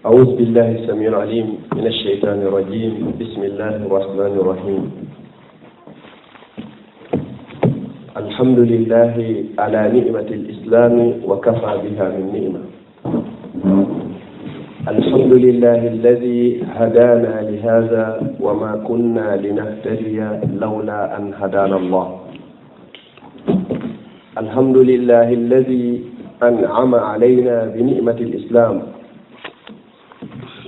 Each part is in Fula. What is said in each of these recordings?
أعوذ بالله السميع العليم من الشيطان الرجيم. بسم الله الرحمن الرحيم. الحمد لله على نعمة الإسلام وكفى بها من نعمة. الحمد لله الذي هدانا لهذا وما كنا لنهتدي لولا أن هدانا الله. الحمد لله الذي أنعم علينا بنعمة الإسلام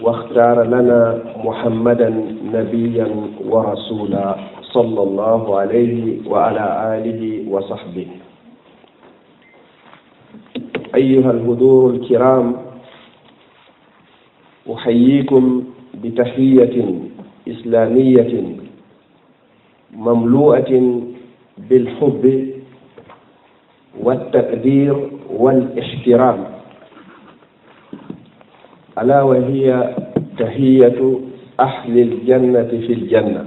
واختار لنا محمدا نبيا ورسولا صلى الله عليه وعلى آله وصحبه. أيها الحضور الكرام، أحييكم بتحية إسلامية مملوءة بالحب والتقدير والاحترام، ألا وهي تحية أهل الجنة في الجنة،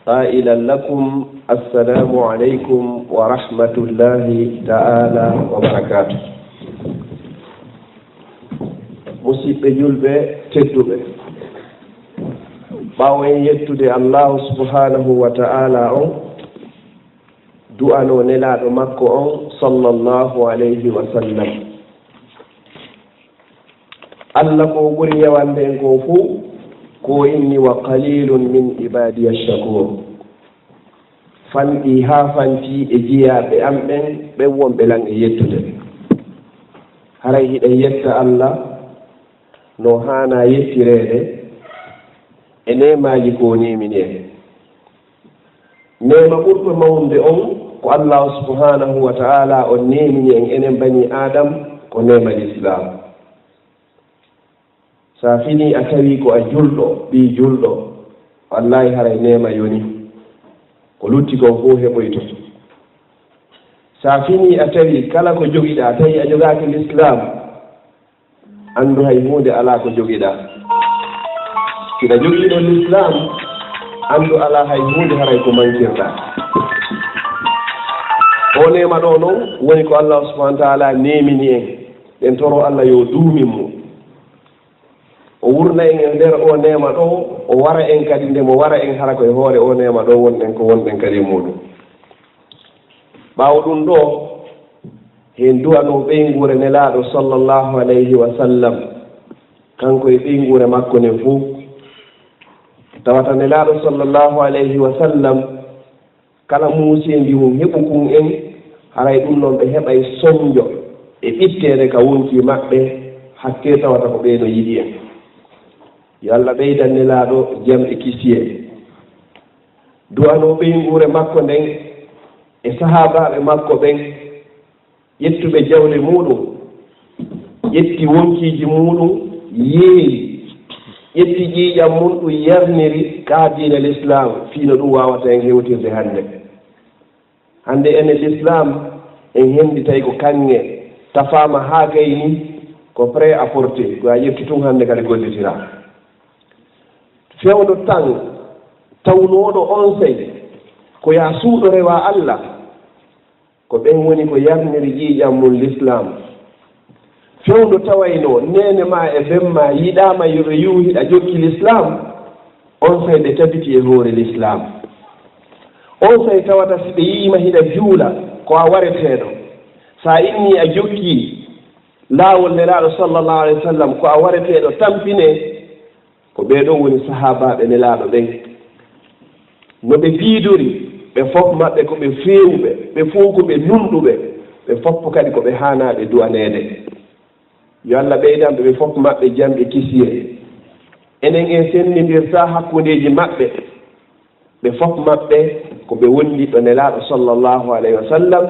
قائلا لكم السلام عليكم ورحمة الله تعالى وبركاته. musidɓe julɓe tedduɓe, ɓawen yettude allahu subhanahu wa ta'ala on, du'ano nelaɗo makko on sallallahu alayhi wa sallam. Allah ko ɓuri yewande en ko fuu ko inni wa qalilun min ibadiya shakur. fanɗi ha fanti e jiyaɓe am ɓen ɓen wonɓe lan e yettude. haray hiɗen yetta Allah no hana yettirede e nemaji ko nemini en. nema ɓurɗo mawde on ko allahu subhanahu wa ta'ala on nemini en enen bani adam ko nema l'islam. sa fini a tawi ko a julɗo ɓi julɗo, wallahi haray nema yoni, ko lutti kon fof heɓoyto. sa fini a tawi kala ko jogiɗa tawi a jogaki l'islam, andu hay hunde ala ko jogiɗa. siɗa jogiɗo l'islam, andu ala hay hunde haray ko mankirɗa. o nema ɗo noon woni ko allahu subahana wa taala nemini en. ɗen toro allah yo duumin mo, o wurna en e nder o nema ɗo, o wara en kadi nde mo wara en hara koye hoore o nema ɗo wonɗen ko wonɗen kadi e muɗum. ɓaawo ɗum ɗo hen duwano ɓeygure nelaɗo sallllahu alayhi wa sallam, kanko e ɓeygure makko nen fof. tawata nelaɗo sallllahu alayhi wa sallam kala muusendi mum heɓu kun en, haray ɗum noon ɓe heɓay soñjo e ɓittede ka wonki maɓɓe, hakke tawata ko ɓeeno yiɗi en. yo Allah ɓeydan nelaɗo jam e kisiye. duwano ɓeygure makko nden e sahabaɓe makko ɓen, ƴettuɓe jawle muɗum, ƴetti wonkiji muɗum, yeeri, ƴetti ƴiiƴam mum ɗum yarniri ka diine l'islam fiino ɗum wawata en hewtirde hande ene l'islam en hendi tawi ko kanŋe tafama ha gayni ko prêt à porter, ko a ƴetti tun hande kadi gollitira. fewno tan tawnoɗo on sey ko ya suuɗo rewa Allah, ko ɓen woni ko yarniri ƴiiƴam mum l'islam. fewno tawayno nene ma e bemma yiɗama yoɓe yuuhiɗa jokki l'islam, on sey ɓe tabiti e hoore l'islam. on sey tawata si ɓe yiima hiɗa juula ko a wareteɗo, sa inni a jokki laawol nelaɗo sallllahu alayhi wa sallam ko a wareteɗo tampine, ko ɓeɗo woni sahabaɓe nelaɗo ɓen. no ɓe fiidori ɓe fof maɓɓe ko ɓe fewɓe, ɓe fof ko ɓe nunɗuɓe, ɓe fof kadi ko ɓe hanaɓe du'anede. yo Allah ɓeydanɓe ɓe fof maɓɓe jam e kisire. enen en sennidirta hakkundeji maɓɓe, ɓe fof maɓɓe ko ɓe wondiɗo nelaɗo sallllahu alayhi wa sallam,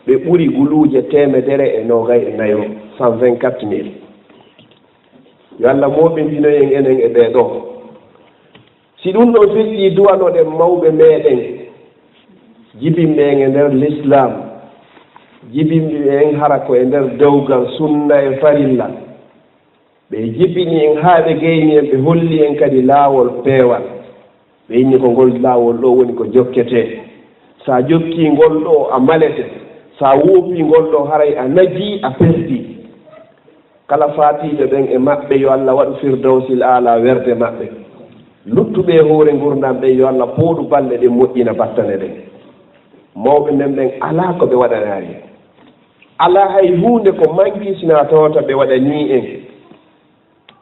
ɓe ɓuri guluuje 124 124 000. yo Allah moɓindinoyen enen e ɓeɗo. si ɗum ɗo feƴƴi duwanoɗen mawɓe meɗen, jibinɓe en e nder l'islam, jibinɓe en hara ko e nder dewgal sunna e farilla, ɓe jibbini en haa ɓe gayni en, ɓe holli en kadi laawol peewal. ɓe inni ko ngol laawol ɗo woni ko jokkete. sa jokki ngol ɗo a malete, sa woopi ngol ɗo haray a najji a perdi. kala fatiɓe ɓen e maɓɓe yo Allah waɗu firdawsil ala werde maɓɓe luttuɓe hoore gurdam ɓe yo Allah pooɗu balɗe ɗe moƴƴina battane ɗen mawɓe men ɓen ala ko ɓe waɗanari ala hay hunde ko manki sina tawata ɓe waɗani en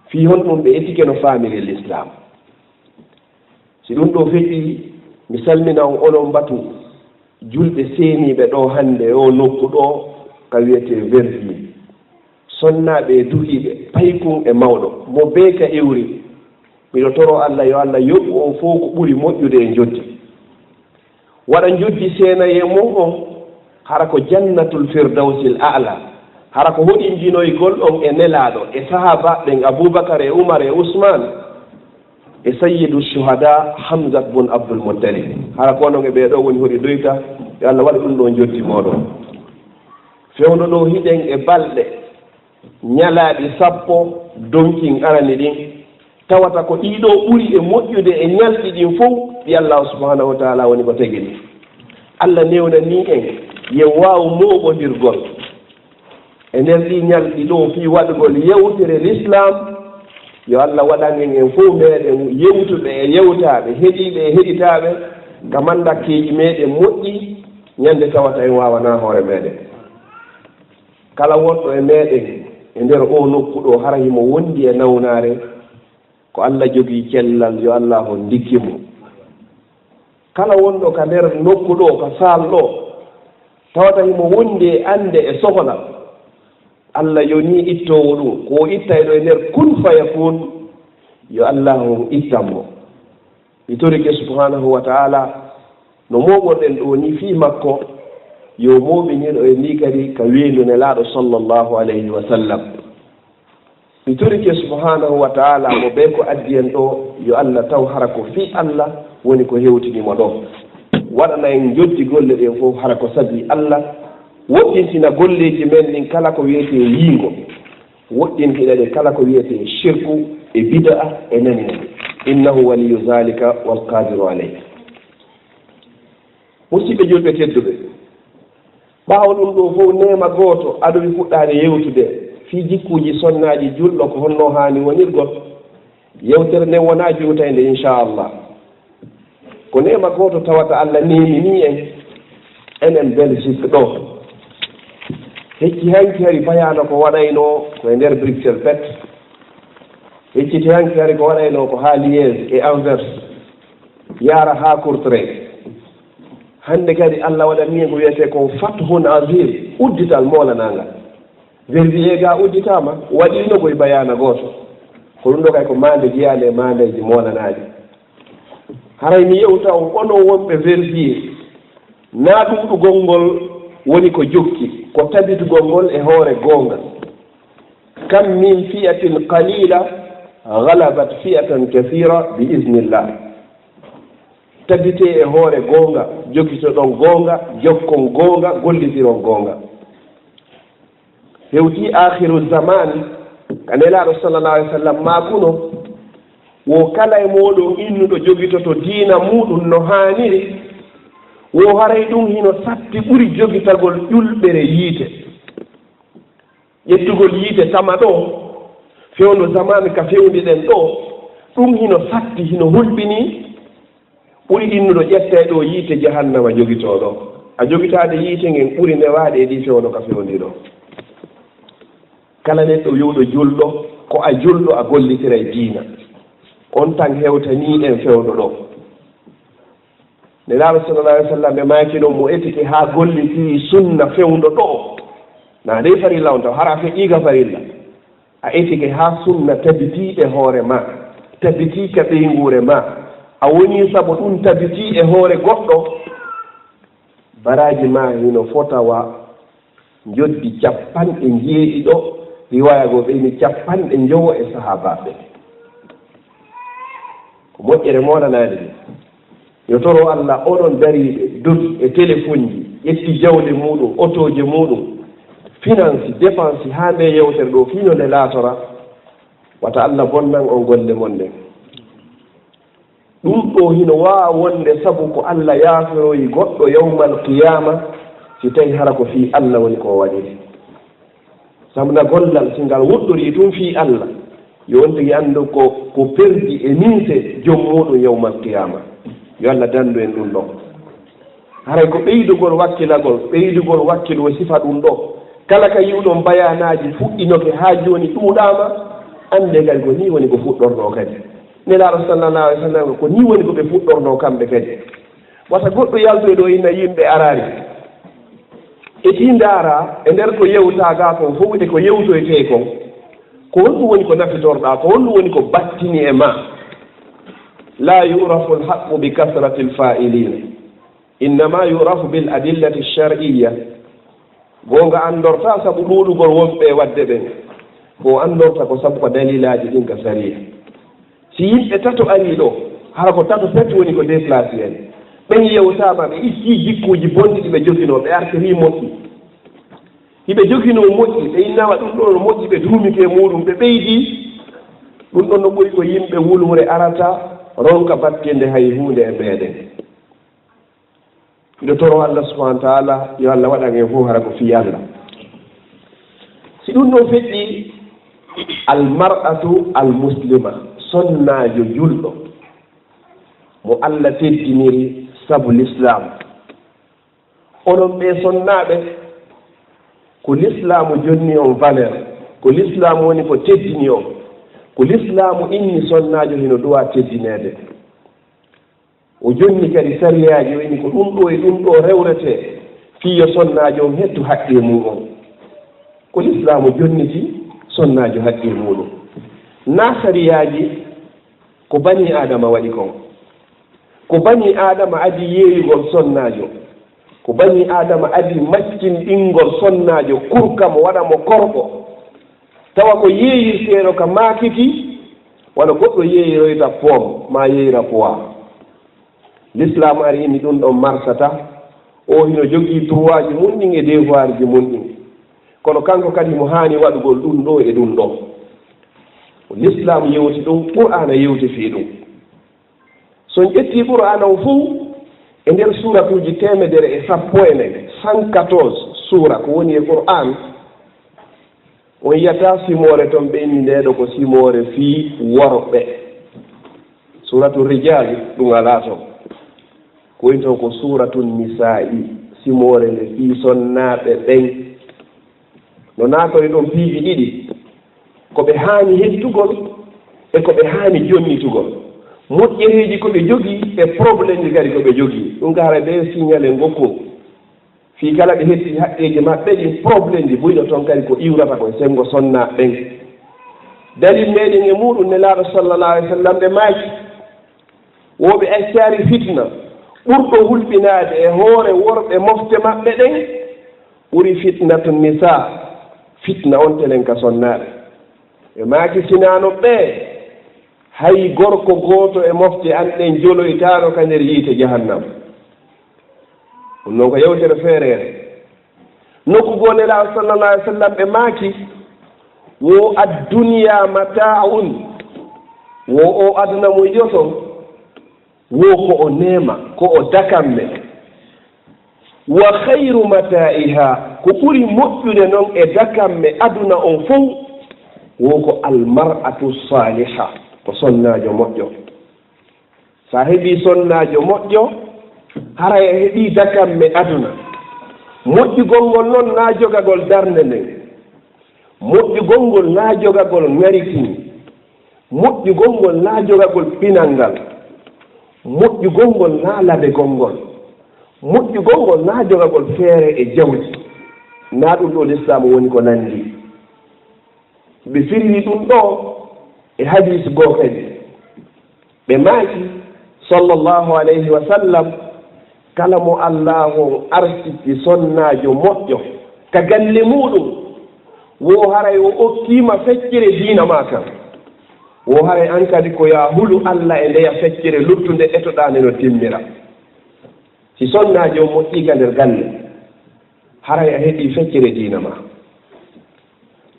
fi hon ɗum ɓe etike no famiri l'islam si ɗum ɗo feƴƴi mi salmina on onon mbatu julɓe seeniɓe ɗo hannde o nokku ɗo ka wiyete verdi sonnaɓe duhiɓe paykun e mawɗo mo bee ka iwri miɗo toro Allah yo Allah yoɓɓu on fof ko ɓuri moƴƴude e joddi waɗa joddi seenaye mum on hara ko jannatul firdawsil a'la hara ko hoɗinjinoygol on e nelaaɗo e sahaba ɓen Aboubacar e Oumar e Ousmane e sayyidu shuhada Hamza bun Abdul Muttalib hara ko onon e ɓeeɗo woni hoɗi doyta yo Allah waɗa ɗum ɗo joddi moɗon fewno ɗo hiɗen e balɗe ñalaaɗi 10 donkin arani ɗin tawata ko ɗiɗo ɓuri e moƴƴude e ñalɗi ɗin fof ɗi Allah subhanahu wa taala woni ko tegini Allah newna ni en yen waaw mooɓodirgol e nder ɗi ñalɗi ɗo fii waɗugol yewtere l'islam yo Allah waɗan en fof meɗen yewtuɓe e yewtaaɓe heɗiiɓe e heɗitaaɓe ka mandakkeeji meɗen moƴƴi ñande tawata en waawana hoore meɗen kala wonɗo e meɗen e nder o nokku ɗo hara himo wondi e nawnaare ko Allah jogii cellal yo Allah ho ndikkimo kala wonɗo ka nder nokku ɗo ka saal ɗo tawata himo wondi e annde e sohla Allah yoni ittowo ɗum ko ittay ɗo e nder kun fayakun yo Allah ho ittanmo mi torike subhanahu wa taala no moɓonɗen ɗo ni fii makko yo moɓiniɗo e ndi kadi ka weelu nelaaɗo sallllahu alayhi wa sallam mi torike subhanahu wa taala mo ɓe ko addi en ɗo yo Allah taw hara ko fii Allah woni ko hewtinimo ɗo waɗana en joddi golle ɗen fof hara ko sabi Allah woɗɗintina golleji men ɗin kala ko wiyete yiingo woɗɗintiɗa ɗe kala ko wiyete shirku e bid'a e nani innahu waliyu zalika walqadiru alayh musidɓe julɓe tedduɓe ɓaawo ɗum ɗo fof nema gooto aɗomi fuɗɗaade yewtude fii jikkuuji sonnaaji julɗo ko honno haani wonirgol yewtere nden wonaa juutande inchallah ko nema gooto tawata Allah neemi ni en enen Belgique ɗo hecci hanki hari bayano ko waɗayno ko e nder Bruxelles pet hecciti hanki hari ko waɗayno ko haa Liège e Anvers yaara haa Courtrai hannde kadi Allah waɗani ko wiyete ko fathun azim uddital moolanangal verbier ga udditama waɗino koye bayana gooto ko ɗum ɗo kay ko mande jeyande e mandeji moolanaaji haray mi yewta on onon wonɓe verbier naa ɗuɗugol ngol woni ko jokki ko tabitugol ngol e hoore goonga kam min fiyatin qalila galabat fiyatan kathira bi iznillah tabite e hoore goonga jokkitoɗon goonga jokkon goonga gollitiron goonga hewti akhiru zaman ka nelaaɗo sallallah alih w sallam maakuno wo kala e moɗon innuɗo jogitoto diina muɗum no haaniri wo haray ɗum hino satti ɓuri jogitagol ƴulɓere yiite ƴettugol yiite tama ɗo fewno zaman ka fewniɗen ɗo ɗum hino satti hino hulɓini ɓuri innuɗo ƴetteɗo yiite jahannama jogitoɗo a jogitade yiite ngen ɓuri newaɗe e ɗi fewno ka fewniɗo kala neɗɗo yowɗo julɗo ko a julɗo a gollitira e diina on tan hewtani en fewno ɗo nelaaɗo sallallah alih w sallam ɓe maakino mo etike haa gollitiri sunna fewndo ɗo na dey farilla on taw hara feƴƴiika farilla a etike haa sunna tabitiiɗe hoore ma tabitiika ɓeyngure ma a woni sabu ɗum tabitii e hoore goɗɗo baraji ma hino fotawa joddi capanɗe jeeɗiɗo riwayagoo ɓeyni capanɗe njowo e sahabaɓe ko moƴƴere moɗanaade ɗi yo toro Allah oɗon dariɓe dogi e téléphone ji ƴetti jawle muɗum autoje muɗum finance dépense haa nde yewtere ɗo fino nde laatora wata Allah bonnan on golle mon nden ɗum ɗo hino waawa wonde sabu ko Allah yaafiroyi goɗɗo yawmal qiyama si tawi hara ko fii Allah woni ko waɗiri samna gollal si ngal woɗɗori ɗum fi Allah yo on tigi anndu ko perdi e miise joom muɗum yawmal qiyama yo Allah dandu en ɗum ɗo haray ko ɓeydugol wakkilagol ɓeydugol wakkilo sifa ɗum ɗo kala ka yiwɗon bayanaji fuɗɗinoke ha joni ɗuuɗama ande kadi ko ni woni ko fuɗɗorno kadi nelaɗo sallallahu alih w sallam ko ni woni ko ɓe fuɗɗorno kamɓe kadi wata goɗɗo yaltoy ɗo inna yimɓe arari e ti ndaara e nder ko yewtaga kon fof e ko yewtoyte kon ko honɗum woni ko nafitorɗa ko honɗum woni ko battini e ma la yurafu lhaqu bi kasrati lfa'ilina innama yurafu bil adillati lshar'iyya gonga andorta saabu ɗuɗugol wonɓe wadde ɓen ko andorta ko saabu ko dalilaji ɗin ka sariya si yimɓe tato ari ɗo hara ko tato peti woni ko déplacé en ɓen yewtama ɓe itti jikkuji bonɗi ɗi ɓe jogino ɓe artiri moƴƴi hiɓe jogino moƴƴi ɓe innama ɗum ɗo no moƴƴi ɓe duumike muɗum ɓe ɓeydi ɗum ɗon no ɓuri ko yimɓe wulwure arata ronka battinde hay hunde e meɗen miɗo toro Allah subahana wa taala yo Allah waɗan en fof hara ko fi Allah si ɗum ɗon feƴƴi almar'atu almuslima sonnajo julɗo mo Allah teddiniri sabu l'islam onon ɓe sonnaɓe ko l'islamu jonni on valeur ko l'islamu woni ko teddini on ko l'islamu inni sonnajo hino duwa teddinede o jonni kadi sariyaji woni ko ɗum ɗo e ɗum ɗo rewrete fiyo sonnajo on hettu haqqe muɗum ko l'islamu jonniti sonnajo haqqe muɗum na sariyaji ko bani adama waɗi kon ko bani adama adi yeeyugol sonnajo ko bani adama adi maccinɗingol sonnajo kurka mo waɗa mo korko tawa ko yeeyirteeɗo ka maakiti wona goɗɗo yeeyiroyta poom ma yeeyira poids l'islam ari inni ɗum ɗon marsata o hino jogii droit ji mun ɗin e devoir ji mun ɗin kono kanko kadi mo haani waɗugol ɗum ɗo e ɗum ɗo l'islam yewti ɗum qur'ana yewti fii ɗum son ƴetti qur'ana o fuu e nder suratuji 114 sura ko woni e qur'an on yiyata simore toon ɓe inni ndeɗo ko simore fii worɓe suratu rijal ɗum ala toon ko woni toon ko suratu nisa'i simore nde fii sonnaɓe ɓen no natori ɗon piiji ɗiɗi ko ɓe haani hettugol e ko ɓe haani jonnitugol moƴƴereeji ko ɓe jogii e probléme ji kadi ko ɓe jogii ɗum gaara ɓe signale ngokku fii kala ɓe hetti haqqeeji maɓɓe ɗin probléme ji buyɗo toon kadi ko iwrata koye senngo sonnaa ɓen dalil meɗen e muɗum nelaaɗo sallallah alih w sallam ɓe maaki woɓe accaari fitna ɓurɗo hulɓinaade e hoore worɓe mofte maɓɓe ɗen ɓuri fitnatu nisa fitna on tenen ka sonnaaɓe ɓe maaki sinaano ɓee hay gorko gooto e mofte an ɗen joloytaano ka nder yiite jahannam ɗum noon ko yewtere feereere nokku goo nelaaɗo sallallah alih w sallam ɓe maaki wo adduniya mata'un wo o aduna mo yoto wo ko o neema ko o dakamme wa hayru mata'iha ko ɓuri moƴƴude noon e dakamme aduna on fof wo ko almar'atu saliha ko sonnaajo moƴƴo sa heɓi sonnaajo moƴƴo hara e heɓi dakamme aduna moƴƴugol ngol noon na jogagol darnde nden moƴƴugol ngol na jogagol ŋaritini moƴƴugol ngol na jogagol pinal ngal moƴƴugol ngol na labegol ngol moƴƴugol ngol na jogagol feere e jawdi na ɗum ɗo l'islam woni ko nanndi ɓe firri ɗum ɗo e hadis goo kadi ɓe maaki sallllahu alayhi wa sallam kala mo allahu arsiti sonnaajo moƴƴo ka galle muɗum wo haray o okkiima feccere diina ma kan wo haray an kadi ko ya hulu allah e ndeya feccere luttunde etoɗaa nde no timmira si sonnaajo moƴƴiika nder galle haray a heɓii feccere diina ma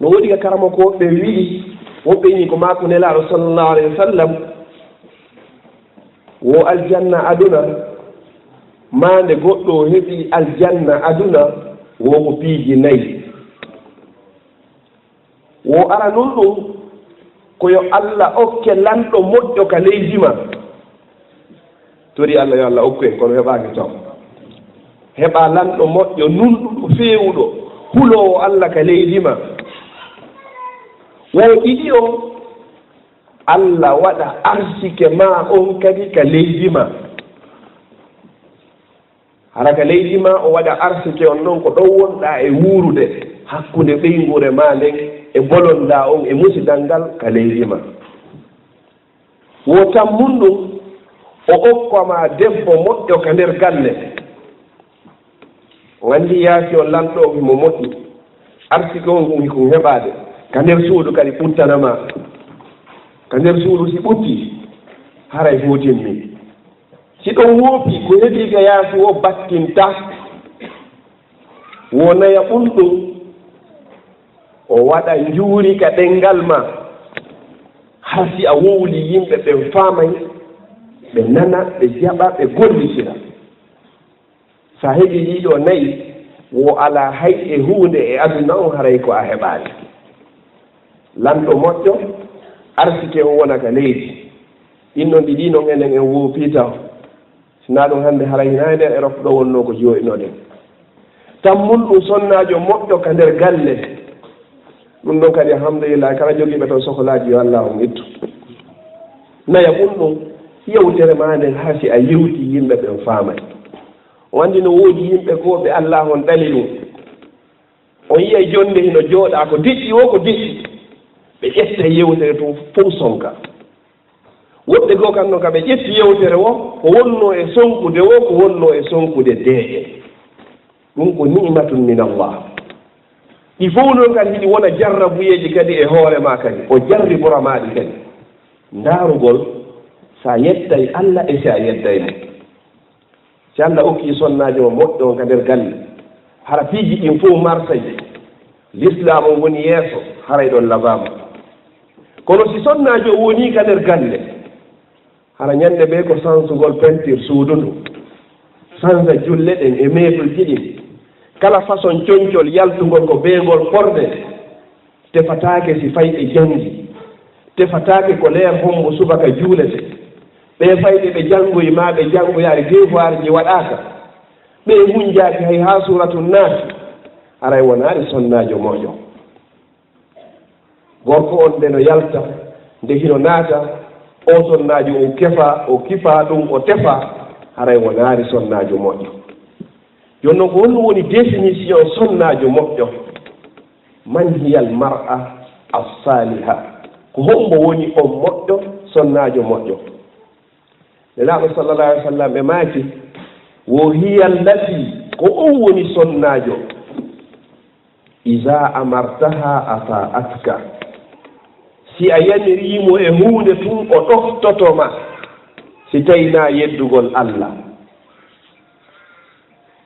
no woɗi ka karama ko ɓe wiɗi woɓɓe ñi ko maako nelaaɗo sallllahu alayhi wa sallam wo aljanna aduna maande goɗɗo heɓi aljanna aduna wo ko piiji nayi wo ara nun ɗum koyo Allah okke lanɗo moƴƴo ka leydi ma tori Allah yo Allah okku en kono heɓaki taw heɓa lanɗo moƴƴo nunɗuɗo feewuɗo hulowo Allah ka leydi ma wo ɗiɗi o Allah waɗa arsike ma on kadi ka leydi ma hara ka leydi ma o waɗa arsike on noon ko ɗon wonɗa e wuurude hakkunde ɓeygure ma nden e bolonɗa on e musidal ngal ka leydi ma wo tammun ɗum o okkoma debbo moƴƴo ka nder galle o andi yaasi o lanɗo himo moƴƴi arsike on ɗum hiko heɓade ka nder suudu kadi ɓuttanama ka nder suudu si ɓutti haray fotinmi si ɗon woopi ko heɓi ka yaasi o battinta wonaya ɓulɗum o waɗa njuuri ka ɗenngal ma har si a wowli yimɓe ɓe faamay ɓe nana ɓe jaɓa ɓe gollitira sa heɓi ɗiɗo nayi wo ala hay e huunde e aduna on haray ko a heɓaani lanɗo moƴƴo arsike o wona ka leydi ɗinnon ɗiɗi non enen en woopitaw sina ɗum hannde haray hinaande e rokɗo wonno ko jooɗinoɗen tammun ɗum sonnaajo moƴƴo ka nder galle ɗum ɗon kadi alhamdulillah kala jogiiɓe toon sohlaaji yo Allah on ittu naya ɗum ɗum yewtere ma nden haa si a yewti yimɓe ɓen faamay o anndi no woodi yimɓe goo ɓe Allah on ɗali ɗum on yiyay jonde hino jooɗa ko diƴƴi o ko diƴƴi ɓe ƴetta yewtere tun fof sonka woɓɓe goo kan noon ka ɓe ƴetti yewtere o ko wonno e sonkude o ko wonno e sonkude deeƴe ɗum ko ni'matun min Allah ɗi fof noon kadi hiɗi wona jarrabuyeji kadi e hoore ma kadi o jarriboramaɗi kadi ndaarugol sa yettay Allah e si a yettay mo si Allah okki sonnajo mo moƴƴo on ka nder galle hara piiji ɗin fof marsay l'islam on woni yeeso haray ɗon labama kono si sonnajo woni ka nder galle hara ñande ɓe ko sansugol peinture suudu ndu sansa julle ɗen e meetuji ɗin kala façon coñcol yaltugol ko beegol porde tefataake si fayɓe jangi tefataake ko leer hombo subaka juulete ɓe fayɓe ɓe janngoyi ma ɓe janngoyaari devoir ji waɗaaka ɓe munjaaki hay haa suratu naas aray wonaari sonnaajo moƴo gorko on nde no yalta nde hino naata o sonnaajo o kifa ɗum o tefa aray wonaari sonnaajo moƴƴo jooni noon ko honno woni définition sonnaajo moƴƴo man hiyal mar'a assaliha ko hombo woni on moƴƴo sonnaajo moƴƴo nelaaɓo sallallah alih w sallam ɓe maaki wo hiya allati ko on woni sonnaajo ida amartaha ata'atka si a yaniriimo e huunde tun o ɗoftotoma si tawina yeddugol Allah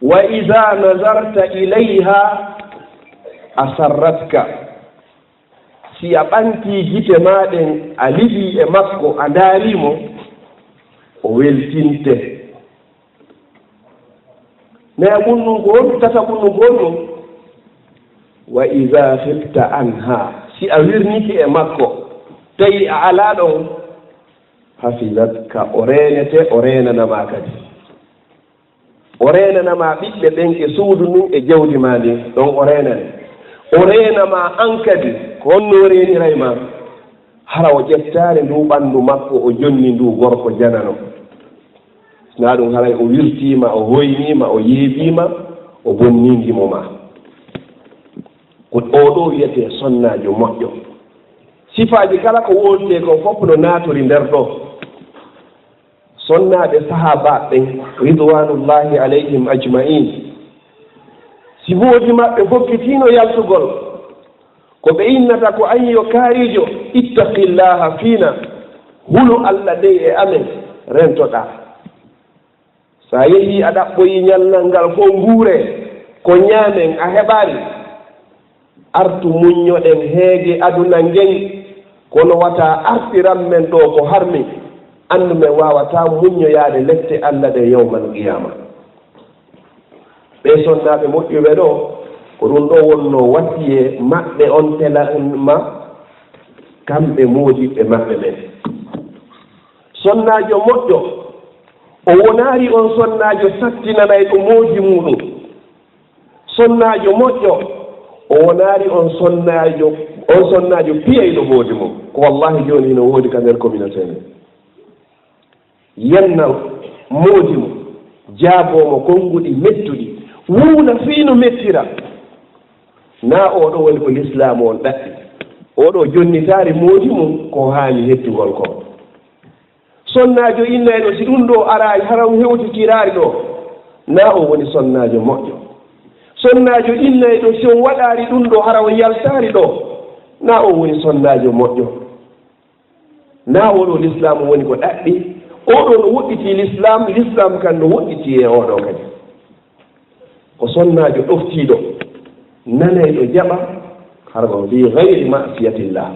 wa ida nazarta ilayha asarratka si a ɓanti gite maɗen a liɓi e makko a ndaarimo o weltinte mais ɓunnum ko on tata ɓunnum ko on wa ida xifta anha si a wirniki e makko tawi a alaa ɗon hafidatka o reenete o reenanama kadi o reenanama ɓiɓɓe ɓen e suudu ndun e jawdi ma ndin ɗon o reenane o reenama an kadi ko honno reeniray ma hara o ƴettaare ndu ɓanndu makko o jonni ndu gorko janano sinaa ɗum haray o wirtiima o hoyniima o yeeɓiima o bonniindimo ma ko oɗo wiyete sonnaajo moƴƴo sifaaji kala ko woodte ko fof no naatori nder ɗo sonnaaɓe sahaba ɓen ridwanullahi alayhim ajmain si woodi maɓɓe fokkitiino yaltugol ko ɓe innata ko ayyo kaarijo ittaqillaha fiina hulu Allah dey e amen rentoɗa sa yehi a ɗaɓɓoyi ñallal ngal fof nguure ko ñaamen a heɓaani artu muññoɗen heege aduna ngen kono wata artiran men ɗo ko harmi anndu men wawata muññoyaade lette Allah ɗe yawmal qiyama ɓe sonnaaɓe moƴƴuɓe ɗo ko ɗum ɗo wonno watti e maɓɓe on tela ma kamɓe moodiɓɓe maɓɓe ɓen sonnaajo moƴƴo o wonaari on sonnaajo sattinanay ɗo moodi muɗum sonnaajo moƴƴo o wonaari on sonnaajo piyayɗo moodi mum ko wallahi jooni hino woodi ka nder communauté men yenna moodi mum jaaboomo konnguɗi mettuɗi wuuna fii no mettira naa oɗo woni ko l'islamu on ɗaɗɗi oɗo jonnitaari moodi mum ko haani hettugol ko sonnaajo innayɗo si ɗum ɗo araayi haram hewtitiraari ɗo naa o woni sonnaajo moƴƴo sonnaajo innayɗo si on waɗaari ɗum ɗo hara o yaltaari ɗo naa o woni sonnaajo moƴƴo naa oɗo l'islamu woni ko ɗaɗɗi oɗo no woɗɗiti l'islam kan no woɗɗiti e oɗo kadi ko sonnaajo ɗoftiiɗo nanayɗo jaɓa hargo fi gayri masiyatillah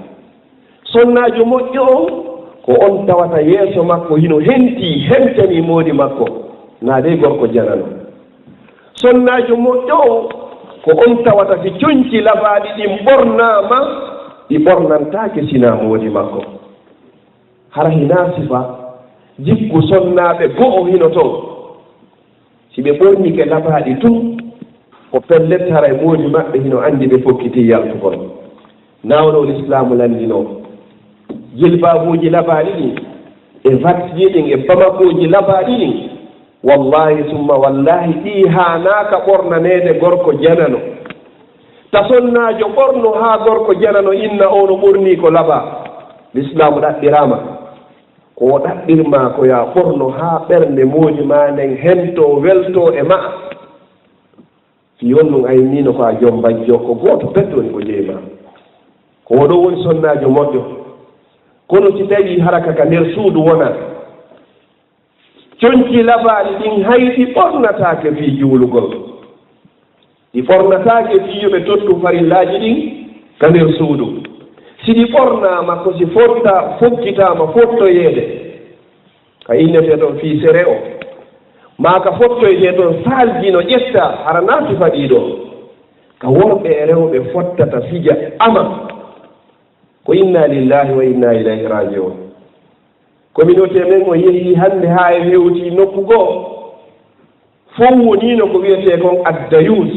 sonnaajo moƴƴo on ko on tawata yeeso makko hino hentani moodi makko naa dey gorko janano sonnaajo moƴƴo on ko on tawata si coñci labaaɗi ɗin ɓornaama ɗi ɓornantaake sinaa moodi makko hara hinaa sifa jikku sonnaaɓe go'o hino toon si ɓe ɓornike labaaɗi tun ko pellet haray moodi maɓɓe hino anndi ɓe fokkiti yaltugol nawɗo l'islamu landinoo jilbabuuji labaaɗi ɗin e vatji ɗin e bamakuuji labaaɗi ɗin wallahi summa wallahi ɗi haanaaka ɓornaneede gorko janano ta sonnaajo ɓorno haa gorko janano inna o no ɓornii ko labaa l'islamu ɗaɗɗiraama ko ɗaɗɗirmaa ko ya ɓorno haa ɓernde moodi maa nden hento weltoo e maa si yonnum aynino ko a jom bajjo ko gooto pettoni ko jeeymaa ko oɗo woni sonnaajo moƴƴo kono si tawii haraka ka nder suudu wona coñci labaaɗi ɗin hayɗi ɓornataake fii juulugol ɗi ɓornataake fii yo ɓe tottu farillaaji ɗin ka nder suudu si ɗi ɓornaama ko si fokkitaama fottoyeede ka innetee ɗon fii sere o maa ka fottoyetee ɗon saaljino ƴetta hara naati faɗiiɗo ka worɓe e rewɓe fottata fija ama ko inna lillahi wa inna ilayhi rajiun communauté men o yehii hannde haa e hewtii nokku goo fof woniino ko wiyetee kon addayus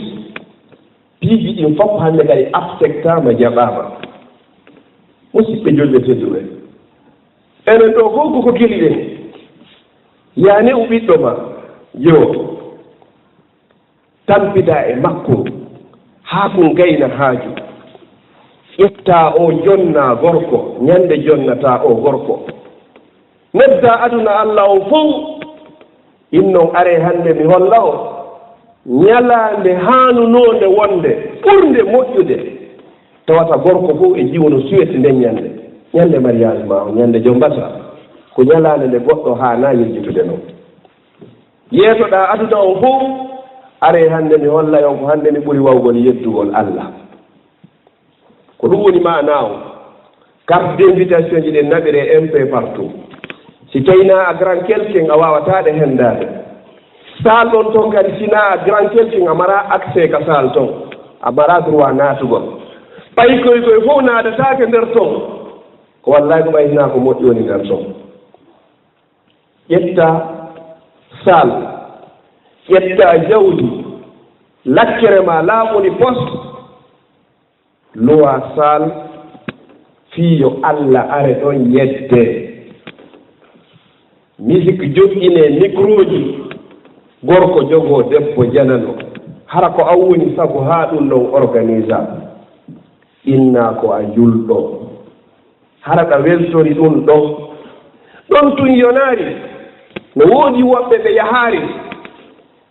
piiji ɗin fof hannde kadi absectama jaɓaama musidɓe julɓe tedduɓe enen ɗo fof ko geli ɗen yaane u ɓiɗɗo ma yo tampita e makko haa ko gayna haaju ƴetta o jonna gorko ñande jonnata o gorko nedda aduna allah o fof innon are hannde mi holla o ñalaande haanunonde wonde ɓurde moƴƴude tawata gorko fof e jiwono suwete nden ñande mariage ma o ñande jombata ko ñalaande nde goɗɗo haana yejjitude noon yeetoɗa aduna o fof are hannde mi holla on ko hannde mi ɓuri wawgol yeddugol allah ko ɗum woni mana o carte d'invitation ji ɗe naɓire un peu partout si tawina a grand quelqu'un a wawataɗe hendade sal ɗon toon kadi sina a grand quelqu'un a mara accès ka sal toon a mara droit natugol ɓay koye fof nadatake nder toon ko wallahi ko ɓayina ko moƴƴi woni nder toon ƴetta sal ƴetta jawdi lakkere ma laaɓoni poste lowa sal fiyo allah are ɗon yedde musique joƴƴine micro ji gorko jogoo debbo janano hara ko an woni sabu haa ɗum ɗon organisa inna ko a julɗo hara ɗa weltori ɗum ɗon tun yonaari no woodi woɓɓe ɓe yahaari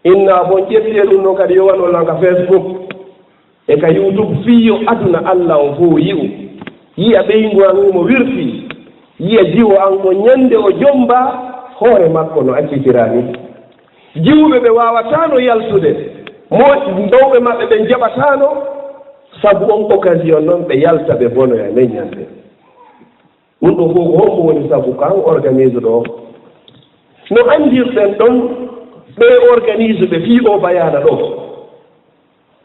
inna bon ƴettee ɗum ɗon kadi yowanolla ka facebook e ka youtube fiyo aduna allah o fof yi'u yiya ɓeyngu an mo wirti yiya jiwo an mo ñande o jomba hoore makko no accitirani jiwɓe ɓe wawatano yaltude dowɓe maɓɓe ɓe jaɓatano sabu on occasion noon ɓe yalta ɓe bonoya leññande ɗum ɗo fof ko hombo woni sabu kan organise ɗo no andirɗen ɗon ɓe organise ɓe fii o bayana ɗo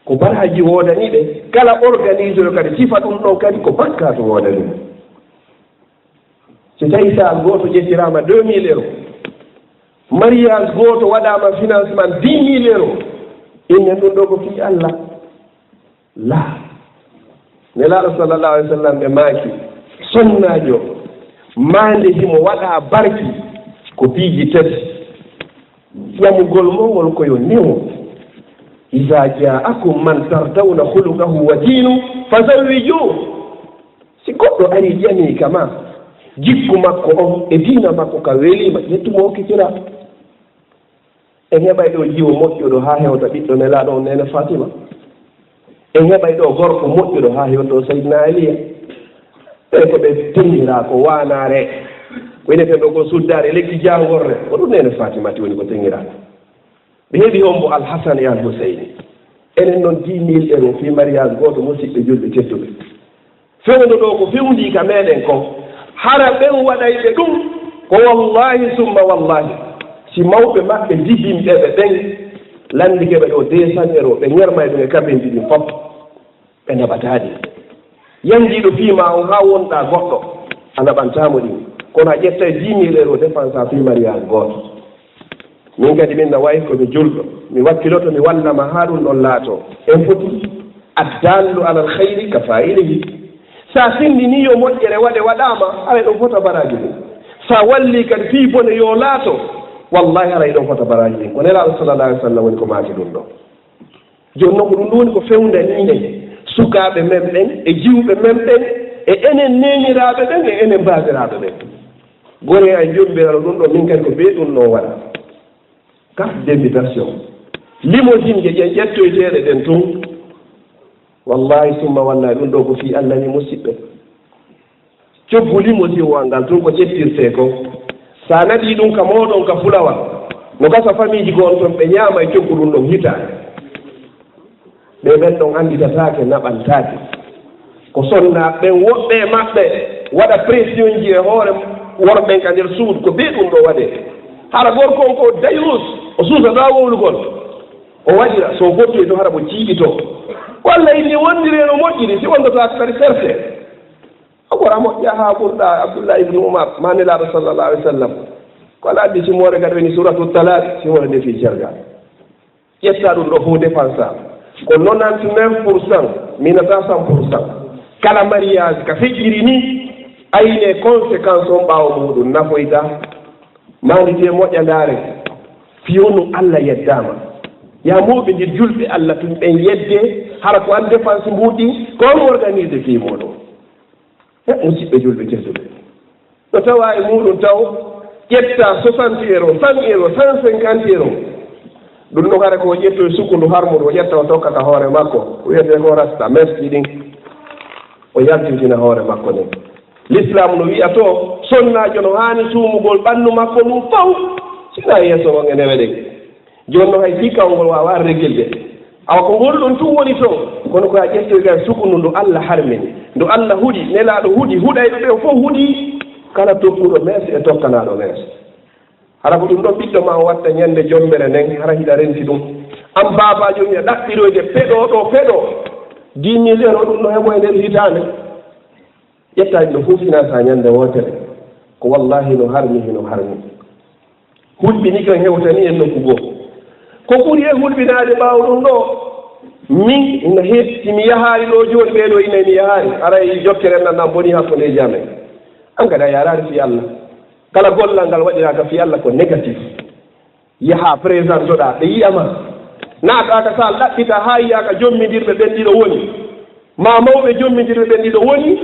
ko baraji wodaniɓe kala organise o kadi sifa ɗum ɗon kadi ko bakka to wodani ɗum so tawi sal goto ƴettirama 2000 euros mariage goto waɗama financement 10 000 euros innen ɗum ɗo ko fi Allah la nelaɗo sallallahu alih w sallam ɓe maaki sonnajo mande himo waɗa barki ko piiji tati ƴamugol mongol koyo newo ida jaakum man tardawna hulukahu wa dinu fazawiju si goɗɗo ari ƴami kama jikku makko on e diina makko ka welima ƴettumo hokkitira en heɓay ɗo jiwo moƴƴuɗo ha hewta ɓiɗɗo nelaɗo on nene fatima en heɓay ɗo gorko moƴƴuɗo ha hewto saydna aliya ɓe ko ɓe teŋira ko wanare ko wineten ɗo ko suddare lekki jangorre ko ɗum nene fatimati woni ko teŋiraɗo ɓe heeɓi hombo alhasane e alhuseyni enen noon 10 000 euros fi mariage goto musidɓe julɓe tedduɓe fewndo ɗo ko fewndi ka meɗen ko hara ɓen waɗayɓe ɗum ko wallahi summa wallahi si mawɓe maɓɓe jibinɓeɓe ɓen landikeɓe ɗo 200 euros ɓe ñermay ɗum e kaɓenji ɗin fof ɓe naɓataɗi yandiɗo fiima on ha wonɗa goɗɗo a naɓantamo ɗin kono a ƴetta 10 000 euros dépense a fi mariage goto min kadi min no wayi komi julɗo mi wakkiloto mi wallama ha ɗum ɗon laato en foti addallu alal hayri ka fa'ilihi sa sindini yo moƴƴere waɗe waɗama aray ɗon fota baraji ɗum sa walli kadi fii bone yo laato wallahi aray ɗon fota baraji ɗin ko nelaɗo sallallah alih w sallam woni ko maaki ɗum ɗo joni noon ko ɗum ɗo woni ko fewndaninen sukaɓe men ɓen e jiwɓe men ɓen e enen neniraɓe ɓen e enen basiraɓe ɓen gore a jombirano ɗum ɗo min kadi ko ɓe ɗum ɗon waɗa carte d'invitation limousine je ƴen ƴettoyteɗe ɗen tun wallahi summa wallahi ɗum ɗo ko fi Allah ni musidɓe coggu limousine wal ngal tun ko ƴettirte ko sa naɗi ɗum ka moɗon ka fulawa no gasa famille ji gon toon ɓe ñaama e coggu ɗum ɗon hitade ɓe ɓen ɗon anditatake naɓantake ko sonna ɓen woɓɓe maɓɓe waɗa pression ji e hoore worɓen ka nder suudu ko ɓe ɗum ɗo waɗe hara gorko on ko dayus o suusata wowlugol o waɗira so gottoy to hara mo jiiɗito walla inni wondire no moƴƴiri si wondata kadi serte akora moƴƴa ha ɓurɗa abdoullah ibne oumar manelaɗo sallallah alih w sallam ko ala addi simore kadi woni suratu talak simore nde fi jargal ƴetta ɗum ɗo fof dépense a ko 99% minata 100% kala mariage ka feƴƴiri ni ayine conséquence on ɓaawo muɗum nafoyta mandite moƴƴandare fiyonu Allah yeddama ya moɓe ndir julɓe Allah tun ɓen yedde hara ko an dépense mbuɗi ko on organise fi moɗon musidɓe julɓe tedduɓe ɗo tawa e muɗum taw ƴetta 60 euros 100 euros 150 euros ɗum ɗo hara ko ƴetto e sukundu harmudu o ƴetta o tokkata hoore makko o wiyete ko rasta merci ɗin o yaltitina hoore makko nden l'islam no wiya to sonnajo no haani suumugol ɓanndu makko ɗum fof sina yeeso mon ene weɗen jooni no hay fikkawngol wawa regilde awa ko ngol ɗon tun woni toon kono ko a ƴettoyga sukundu ndu Allah harmini ndu Allah huɗi nelaaɗo huɗi huɗayɓe ɓe fof huɗi kala tokkuɗo mees e tokkanaɗo mees hara ko ɗum ɗon ɓiɗɗo ma watta ñande jombere nden hara hiɗa renti ɗum an babajo wiya ɗaɓɓiroyde peɗo ɗo peɗo 10 000 euros ɗum ɗo heɓo e nder hitande ƴettaji ɗo fof finance ñande wotere ko wallahi no harmi hino harmi hulɓini kan hewtani en nokku goo ko ɓuri e hulɓinade ɓaawo ɗum ɗo min ina hetti mi yahaari ɗo joni ɓeeɗo ina mi yahaari aray jokkere nannan boni hakkunde jamen an kadi a yarari fi Allah kala gollal ngal waɗiraka fi Allah ko négatif yaha présente ɗa ɓe yiyama naataka sa ɗaɓɓita ha yiyaka jommidirɓe ɓen ɗiɗo woni ma mawɓe jommidirɓe ɓen ɗiɗo woni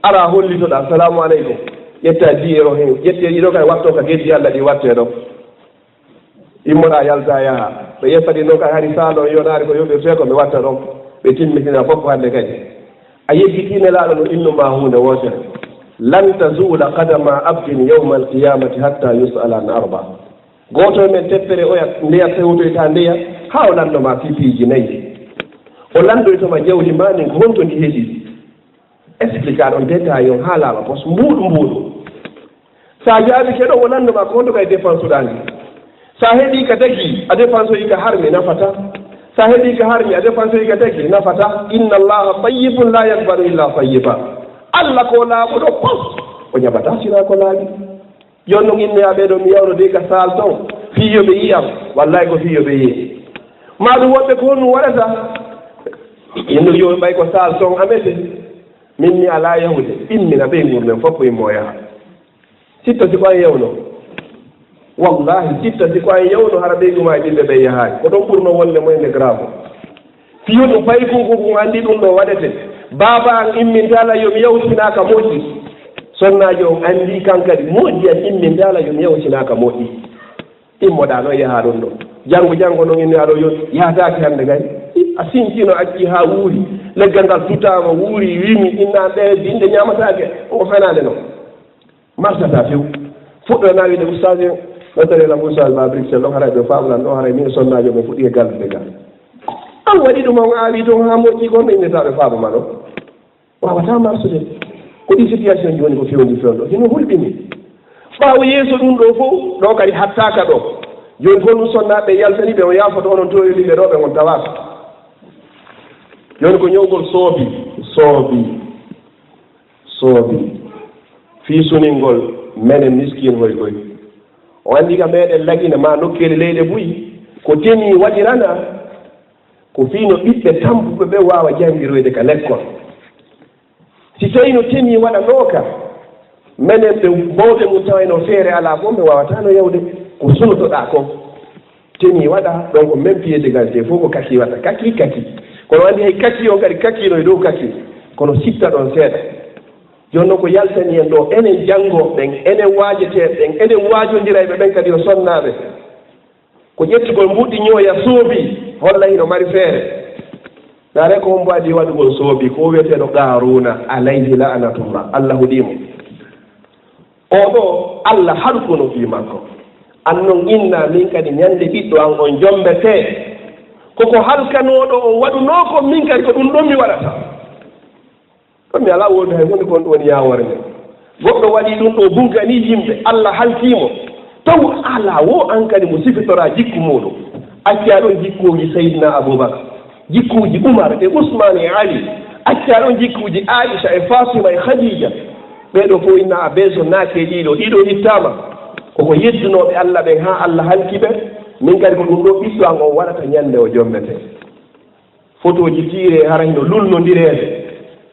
ara hollitoɗa assalamu aleykum ƴetta 10 euros hen ƴette ɗiɗo kay watto ka geddi Allah ɗi watte ɗo immoɗa yalta yaha ɓe yeffati noon kay hari salon yonari ko yoɓirte ko mi watta ɗon ɓe timmitina fof hande kadi a yeggitine laaɗo no innuma hunde wotere lan tazula qadama abdin yawma alqiyamati hatta yusala an arba goto men teppere oya ndeya tewtoyta ndeya ha o landoma pipiiji nayyi o landoytoma jawdi mani ko honto ndi heeɗi explique aɗon détail on ha laaɓa pos mbuuɗu mbuuɗu sa jaabi keɗo o landoma ko honto kay dépense uɗa ndi sa heeɗi ka dagi a dépense oyi ka harmi nafata heɓi ka harmi a dépense ka teki nafata inna allaha tayyibun la yakbalu illa tayyiba allah ko laaɓuɗo pos o jaɓata sina ko laaɓi joni noon inneyaɓe ɗo mi yawno de ka sal ton fiyoɓe yiyam wallahi ko fiyoɓe yiye maɗum wonɓe ko honum waɗata inno yo ɓay ko sal ton amete min mi ala yahude immina ɓe gurnen fof immo yaha sitta siko an yewno wallahi sitta siko an yewno hara ɓeyguma e ɓiɓɓe ɓe yahaani ko ɗon ɓurno wonde moyne grave fiyo ɗum fayi kunkuku anndi ɗum ɗo waɗete baaba an immintala yomi yawtinaka moƴƴi sonnaji on anndi kankadi moƴƴi an immintala yomi yawtinaka moƴƴi immoɗa noon yaha ɗum ɗo janngo noon inni aɗo yon yahataki hannde gay a sincino acci ha wuuri leggal ngal tutama wuuri wimi inna ɗe dinde ñamatake ko fenade noon marsata few fuɗɗo nawide oustage en ɗotarelam oustage ba brixel ɗon haray ɓe famulan ɗo haray min sonnajo ɓe fuɗɗi e gallude gal an waɗi ɗum on awi toon ha moƴƴi gonɗo innetaɓe famuma ɗo wawata marsude ko ɗi situation joni ko fewndi fewɗo hino hulɓini ɓawo yeeso ɗum ɗo fof ɗo kadi hattaka ɗo joni ko ɗum sonnaɓe yaltani ɓe o yafoto onon toyoliɓe ɗo ɓe on tawaka joni ko ñowgol soobi fii suningol menen miskin hoy koy o anndi ka meɗen lagina ma nokkeli leyɗe buyi ko teni waɗirana ko fiino ɓiɓɓe tampuɓe ɓe wawa jangiroyde ka l'école si tawi no teni waɗanoka menen ɓe mawɓe mum tawayno feere ala fof ɓe wawatano yawde ko sunotoɗa ko teni waɗa donc même pied d'égalité fof ko kaki waɗa kaki kono andi hay kaki o kadi kakino e dow kaki kono sitta ɗon seeɗa joni noon ko yaltani en ɗo enen janngoɓen enen waajeteɓen enen waajodira ɓe ɓen kadi o sonnaɓe ko ƴettigol mbuɗɗi ñooya soobi holla hino mari feere dare ko hombo adi waɗugol soobi ko wiyeteɗo qaruna alayhi la'natullah allah huɗimo oɗo allah harkuno fi makko annon inna min kadi ñande ɓiɗɗo an on jombete koko halkanoɗo on waɗuno ko min kadi ko ɗum ɗon mi waɗata ɗon mi ala wonde hay hunde kon ɗum woni yawore nde goɗɗo waɗi ɗum ɗo bunkani yimɓe allah halkimo taw ala wo an kadi mo sifitora jikku muɗum acca ɗon jikkuji seydina aboubacre jikkuji oumar e ousmane e ali acca ɗon jikkuji aicha e fatima e khadija ɓeɗo fof inna a beeso naake ɗiɗo hittama koko yeddunoɓe allah ɓen ha allah halkiɓe min kadi ko ɗum ɗo ɓiɗɗo an on waɗata ñande o jombete photoji tiire hara hino lulnodirede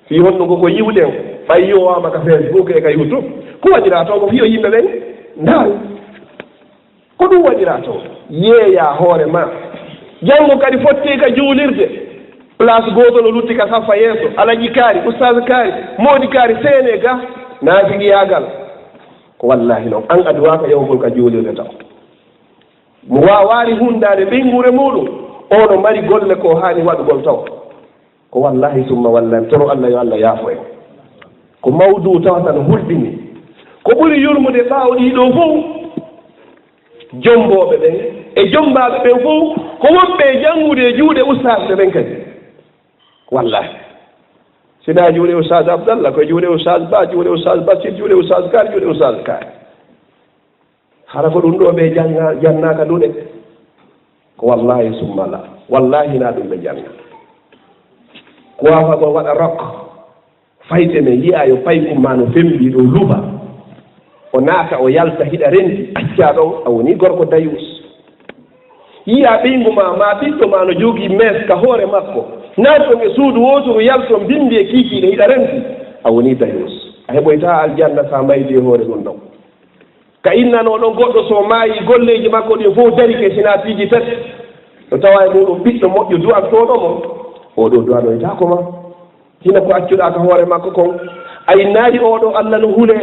fi honno koko yiwɗen ɓay yowama ka facebook e ka youtube ko waɗira toon ko fiyo yimɓe ɓen ndaaru ko ɗum waɗira toon yeeya hoore ma janngo kadi fotte ka juulirde place goto no lutti ka saffa yeeso alaji kaari oustage kaari moodi kaari seene ga naafigiyagal ko wallahi noon an aduwaka yawgol ka juulirde taw mo wawaari hundade ɓengure muɗum oɗo mari golle ko haani waɗugol taw ko wallahi summa wallahi toro allah yo allah yaafo en ko mawdu tawata no hulɓini ko ɓuri yurmude ɓaawɗi ɗo fof jomboɓe ɓen e jombaɓe ɓen fof ko wonɓe janngude e juuɗe oustage ɓen kadi wallahi sina juuɗe oustage abdallah koye juuɗe oustage ba juuɗe oustage basir juuɗe oustage kar juuɗe oustage kar hara ko ɗum ɗo ɓe jannaka ɗuɗe ko wallahi summala wallahi na ɗum ɓe janna ko wafa ko waɗa rok fayde men yiya yo paykum ma no fembi ɗo luba o naata o yalta hiɗa rendi acca ɗon a woni gorko dayus yiya ɓeygu ma ɓiɗɗo ma no jogii mes ka hoore makko naaton e suudu wotoro yalton bindi e kiikiiɗe hiɗa rendi a woni dayus a heɓoyta aljanna sa maydi e hoore ɗum ɗon ka innanoɗon goɗɗo so maayi golleji makko ɗin fof darike sina piiji tati no tawa e muɗum ɓiɗɗo moƴƴo duwantoɗomo oɗo duwanoytako ma hina ko accuɗa ka hoore makko kon a innaari oɗo allah no huule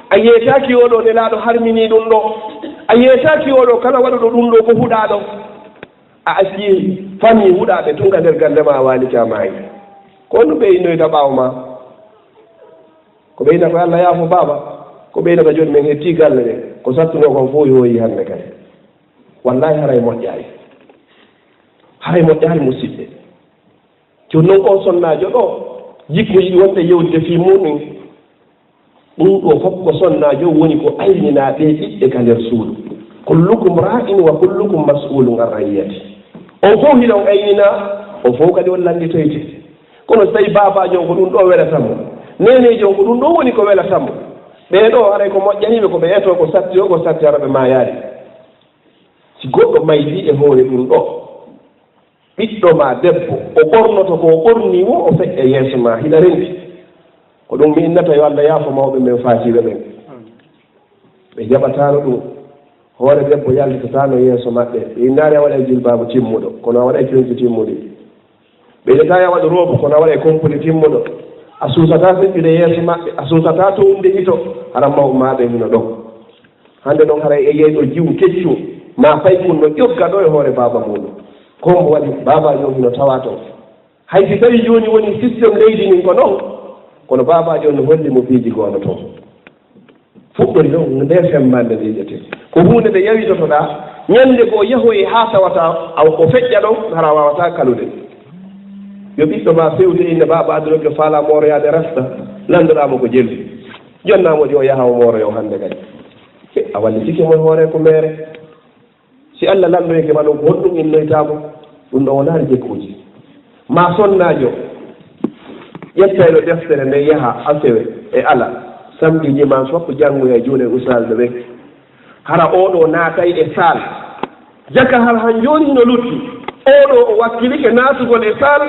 a yeetaki oɗo nelaɗo harmini ɗum ɗo a yeetaki oɗo kala waɗuɗo ɗum ɗo ko huɗaɗo a acci famille huɗaɓe tunka nder gandema a walika maayi ko ɗum ɓe innoyta ɓaawo ma ko ɓeyna ko allah yaafo baaba ko ɓeynata joni men hetti galle ɗe ko sattuno kon fof yoyi hannde kay wallahi haray moƴƴaari musidɓe joni noon on sonnajo ɗo jikko yiɗi wonde yewdide fi muɗum ɗum ɗo fof ko sonnajo woni ko ayninaɓe ɓiɓɓe ka nder suudu kullukum ra'in wa kullukum mas'ulun an rayyati o fof hiɗon aynina o fof kadi on landitoyte kono so tawi babajo ko ɗum ɗo welatamo nenejo ko ɗum ɗo woni ko welatamo ɓeɗo haray ko moƴƴaniɓe ko ɓe eto ko satti o ko satti hara ɓe mayari si goɗɗo maydi e hoore ɗum ɗo ɓiɗɗo ma debbo o ɓornoto ko o ɓorni wo o feƴƴa yeeso ma hiɗa rendi ko ɗum mi innata yo Allah yaafo mawɓe men faatiɓe ɓen ɓe jaɓatano ɗum hoore debbo yalditotano yeeso maɓɓe ɓe innaari a waɗa jilbabu timmuɗo kono a waɗa kewji timmuɗi ɓe yidata a waɗa roobo kono a waɗa compli timmuɗo a suusata feƴƴude yeeso maɓɓe a suusata to umde hito hara mawɓe maɓe hino ɗon hannde ɗon haray e yeyɗo jiwu keccu ma fay kun no ƴogga ɗo e hoore baba muɗum kombo waɗi babajo hino tawa toon hay si tawi joni woni systéme leydi nin ko noon kono babajo no holli mo piiji goono toon fuɗɗori ɗon nde femmande nde ƴete ko hunde nde yawitotoɗa ñande goo yahoye ha tawata o feƴƴa ɗon hara wawata kalude yo ɓiɗɗo ma fewde inde baba addunoɓe faala moroyade rasta landoɗamo ko jelli jonnamoɗi o yaha o moroyo hannde kadi a wallitike mon hoore ko mere si Allah lamdoyke ma ɗum ko honɗum innoytamo ɗum ɗo wonaari jekkuji ma sonnajo ƴettayɗo deftere nde yaha asewe e ala samedi dimanche foppo janngoya e juuɗe usalɓe ɓe hara oɗo naatay e sal jaka har han joni hino lutti oɗo o wakkilike naatugol e sal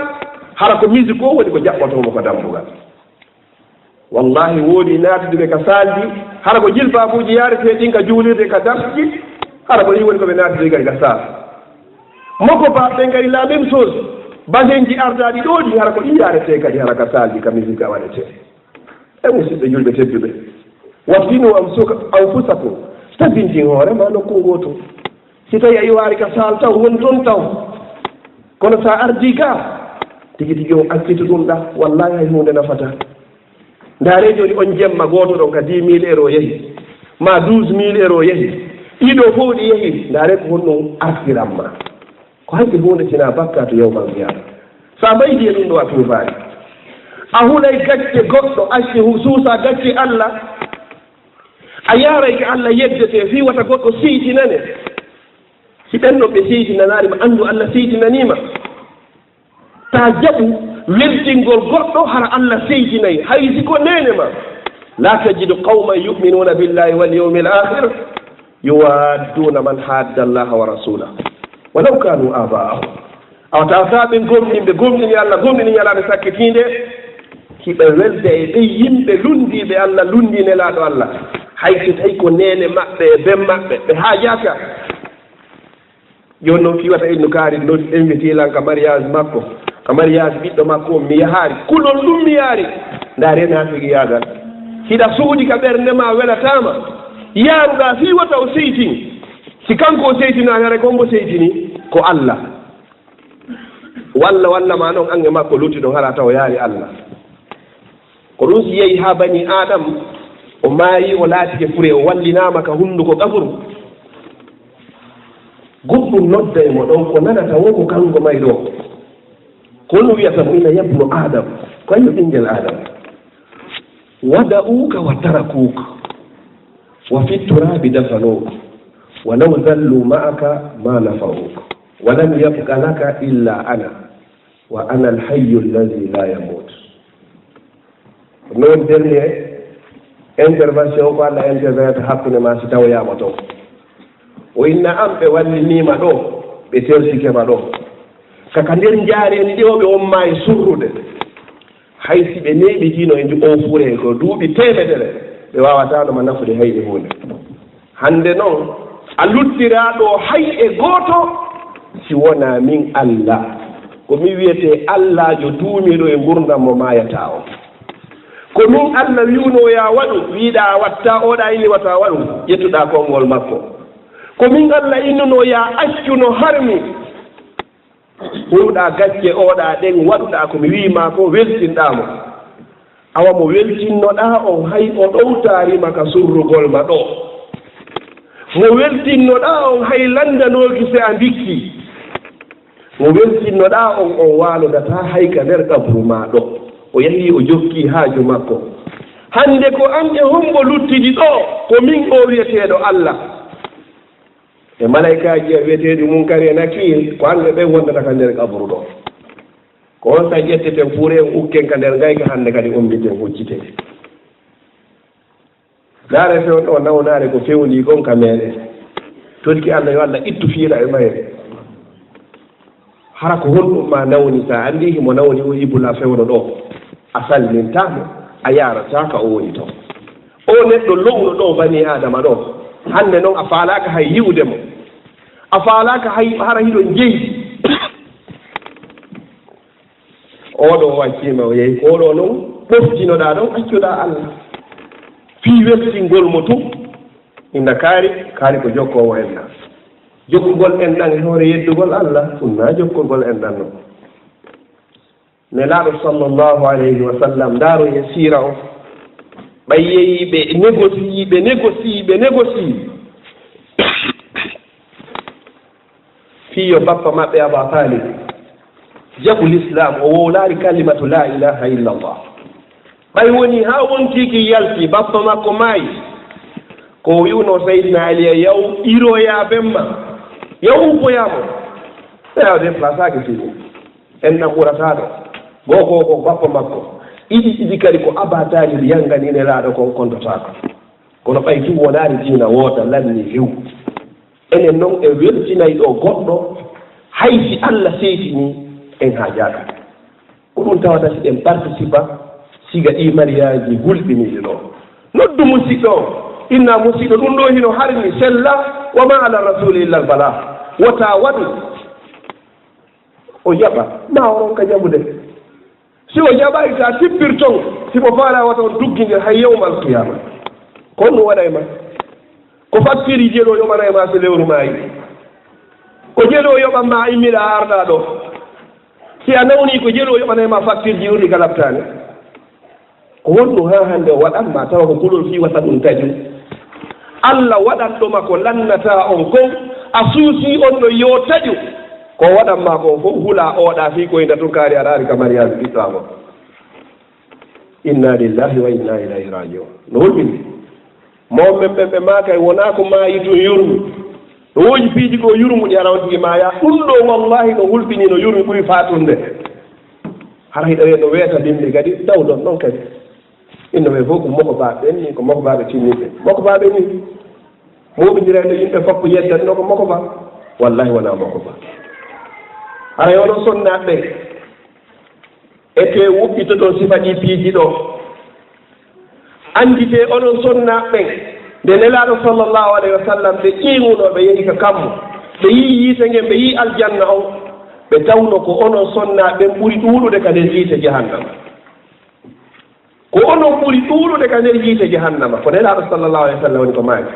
hara ko musique o woni ko jaɓɓotomo ko dambugal wallahi woodi naatuduɓe ka salji hara ko jilbabuji yarete ɗin ka juulirde ka darji hara ko ni woni koɓe naatudi kadi ka sal moko baɓe ngari la même chose basenji ardaɗi ɗoɗi hara ko ɗi yarete kadi hara ka salji ka musique a waɗete e musidɓe julɓe tedduɓe wattinu anfusakum tabintin hoorema nokku goto si tawi a yiwari ka sal taw woni toon taw kono sa ardi ga tigi tigi on accita ɗum ɗa wallahi hay hunde nafata ndaare joni on jemma goto ɗon ka 10 000 euros yeehi ma 12 000 euros yeehi ɗiɗo fof ɗi yeehi ndaare ko honɗum artiranma ko hanki hunde sina bakka to yewmal qiyama sa maydi e ɗum ɗo a tuufaani a huɗay gacce goɗɗo acce suusa gacce Allah a yarayke Allah yeddete fi wata goɗɗo siytinane si ɓenno ɓe siytinanaarima anndu Allah siytinanima ta jaɓu weltingol goɗɗo hara Allah seytinayi haysi ko nene ma la tajidu qawman yuminuna billahi wal yawmi l akhir yuwadduna man hadda allaha wa rasulah walaw kanu aba'ahum awa tawata ɓe gomɗini Allah gomɗini ñalaɓe sakkitinde hiɓe welde e ɓe yimɓe lundiɓe Allah lundinelaɗo Allah hayso tawi ko nene maɓɓe e ben maɓɓe ɓe haajaka joni noon fiwata innu kaari no invitilan ka mariage makko ka mariage ɓiɗɗo makko mi yahaari kulol ɗum mi yaari ndaare naatigi yaagal hiɗa suuɗi ka ɓernde ma welatama yaaruɗa fi wata o seytini si kanko o seytinani hara kombo seytini ko Allah walla ma noon ange makko lutti ɗon hara taw yaari Allah ko ɗum si yehi ha bani adam o maayi o laatike fure o wallinama ka hunduko gafuru goɗɗum nodda e mo ɗon ko nanata wo ko kanko may ɗo kono wiyata mo ina yabnu adam ko ayo ɓinguel adam wada'uka wa tarakuka wa fi turabi dafanuka wa law zallu ma'aka ma nafa'uka wa lam yabqa laka illa ana wa ana alhayyu alladhi la yamut noon dernier intervention ko Allah intervenata hakkunde ma si tawoyama toon o inna am ɓe wallinima ɗo ɓe tersikema ɗo kaka nder jaareni ɗiwoɓe on maayi surrude hay si ɓe neeɓitino e ndi o fure ko duuɓi temedere ɓe wawatano ma nafude hayɗe hunde hande noon a luttiraɗo hay e gooto si wona min Allah ko mi wiyete Allah jo duumiɗo e gurdam mo mayata o ko min Allah wiwnoya waɗu wiiɗa watta oɗa inni wata waɗu ƴettuɗa konngol makko ko min Allah innunoya accuno harmi ɓurɗa gacce oɗa ɗen waɗuɗa komi wiima ko weltinɗamo awa mo weltinnoɗa on hay o ɗowtarima ka surrugol ma ɗo mo weltinnoɗa on hay landanoki se a ndikki mo weltinnoɗa on walodata hay ka nder ƙabru ma ɗo o yahi o jokki haaju makko hande ko an e hombo luttiɗi ɗo ko min o wiyeteɗo Allah e malaikaji wiyeteeɗi munkari e nakir ko hannde ɓe wondata ka nder kabru ɗo ko on sa ƴetteten fuure en ukken ka nder ngayka hannde kadi ummiten huccite laare fewn ɗo nawnaare ko fewndi kon ka meeɗen tolki Allah yo Allah ittu fiira e mayre hara ko honɗum ma nawni sa anndi himo nawni o ibula fewno ɗo a salmintamo a yarataka o woni toon o neɗɗo lowno ɗo bani adama ɗo hannde noon a faalaka hay yiwde mo a faalaka hay hara hiɗo jeyi oɗo waccima o yehi oɗo noon ɓoftinoɗa ɗon accuɗa Allah fii weltingol mo tum inna kaari ko jokkowo enɗan jokkugol enɗan e hoore yeddugol Allah ɗumna jokkugol enɗan noon nelaaɗo sallllahu alayhi wa sallam ndaaro e siira o ɓay yehi ɓe négocie fiyo bappa maɓɓe aba talib jaɓu l'islam o wowlaari kalimatu la ilaha illa allah ɓay woni haa wonkiki yalti bappa makko maayi ko wiwno seydina aliya yaw iroya bemma yaw uppoyamo yawde placage fini en ɗan ɓurataɗo goko ko bappa makko ɗiɗi kadi ko abatali yanganine laaɗo kon kontotako kono ɓay tu wonaari diina woota lanni hew enen noon e weltinayi ɗo goɗɗo haysi Allah seytini en ha jaaka ko ɗum tawata si ɗen participa siga ɗi mariage hulɓiniɗe ɗo noddu musidɗo inna musidɗo ɗum ɗo hino harmi sella wa ma ala rasuli illa al bala wota waɗu o jaɓa ma oron ka jaɓude si o jaɓayi sa tippir ton simo faala wata on dugguide hay yewma alqiyama kon ɗum waɗayma ko facciri jeeɗo yoɓanayma so lewru mayi ko jeeɗo yoɓanma immiɗa arɗa ɗo si a nawni ko jeeɗo yoɓanayma facture ji urɗi ka laɓtane ko wonɗum ha hannde o waɗanma tawa ko kulol fi wata ɗum taƴu Allah waɗanɗoma ko lannata on kon a suusi on ɗo yo taƴu ko waɗanma ko fof hula oɗa fi koye nda tun kaari aɗa ari ka mariage ɓiɗɗamo inna lillahi wa inna ilayhi rajiun no hulɓini mawɓen ɓen ɓe makay wona ko mayi tun yurmu no woji piiji ko yurmuɗi arawtigi maya ɗum ɗo wallahi no hulɓini no yurmi ɓuri fatunde hara hiɗawe no weeta bimɗi kadi daw ɗon ɗon kadi inno ɓe fof ko moko baɓe ni ko moko baɓe timmiɓe moko baɓe ni moɓidirede yimɓe foppo yeddatno ko moko ba wallahi wona moko ba hara yono sonnaɓe ete wuɓɓito ɗon sifa ɗi piiji ɗo andite onon sonnaɓe nde nelaɗo sallllahu alayhi wa sallam ɓe ƴiŋunoɓe yehi ka kammo ɓe yii yiite ngen ɓe yii aljanna on ɓe tawno ko onon sonnaɓe ɓuri ɗuuɗude ka nder yiite jahannama ko onon ɓuri ɗuuɗude ka nder yiite jahannama ko nelaɗo sallllahu alayhi wa sallam woni ko maaki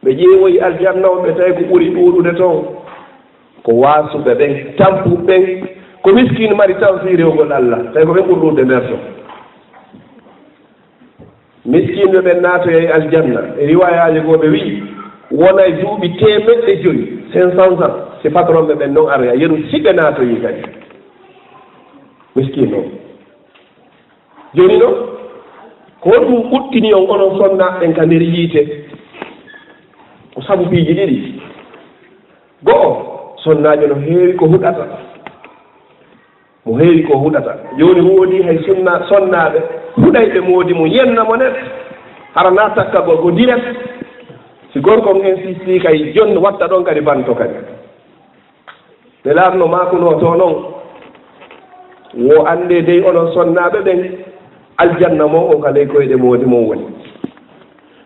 ɓe ƴeewoyi aljanna on ɓe tawi ko ɓuri ɗuuɗude toon ko waasuɓe ɓen tampuɓe ɓen ko miskine mari taw fi rewgol Allah tawi ko ɓen ɓuri ɗuuɗde nder toon miskine ɓen naatoya e aljanna e riwayaji goo ɓe wii wona e duuɓi 500 500 ans si patron ɓe ɓen noon aroya yeru siɓe naatoyi kadi miskine o joni noon ko ɗum ɓuttini on onon sonnaɓen ka nder yiite ko sabu piiji ɗiɗi go'o sonnajo no heewi ko huɗata mo heewi ko huɗata joni woodi hay sonnaɓe huɗayɓe moodi mum yenna mo nen hara na takkagol ko direct si gorko on insisti kay jonni watta ɗon kadi banto kadi nde laatno makuno to noon wo ande dey onon sonnaɓe ɓen aljanna mo on ka ley koyɗe moodi mum woni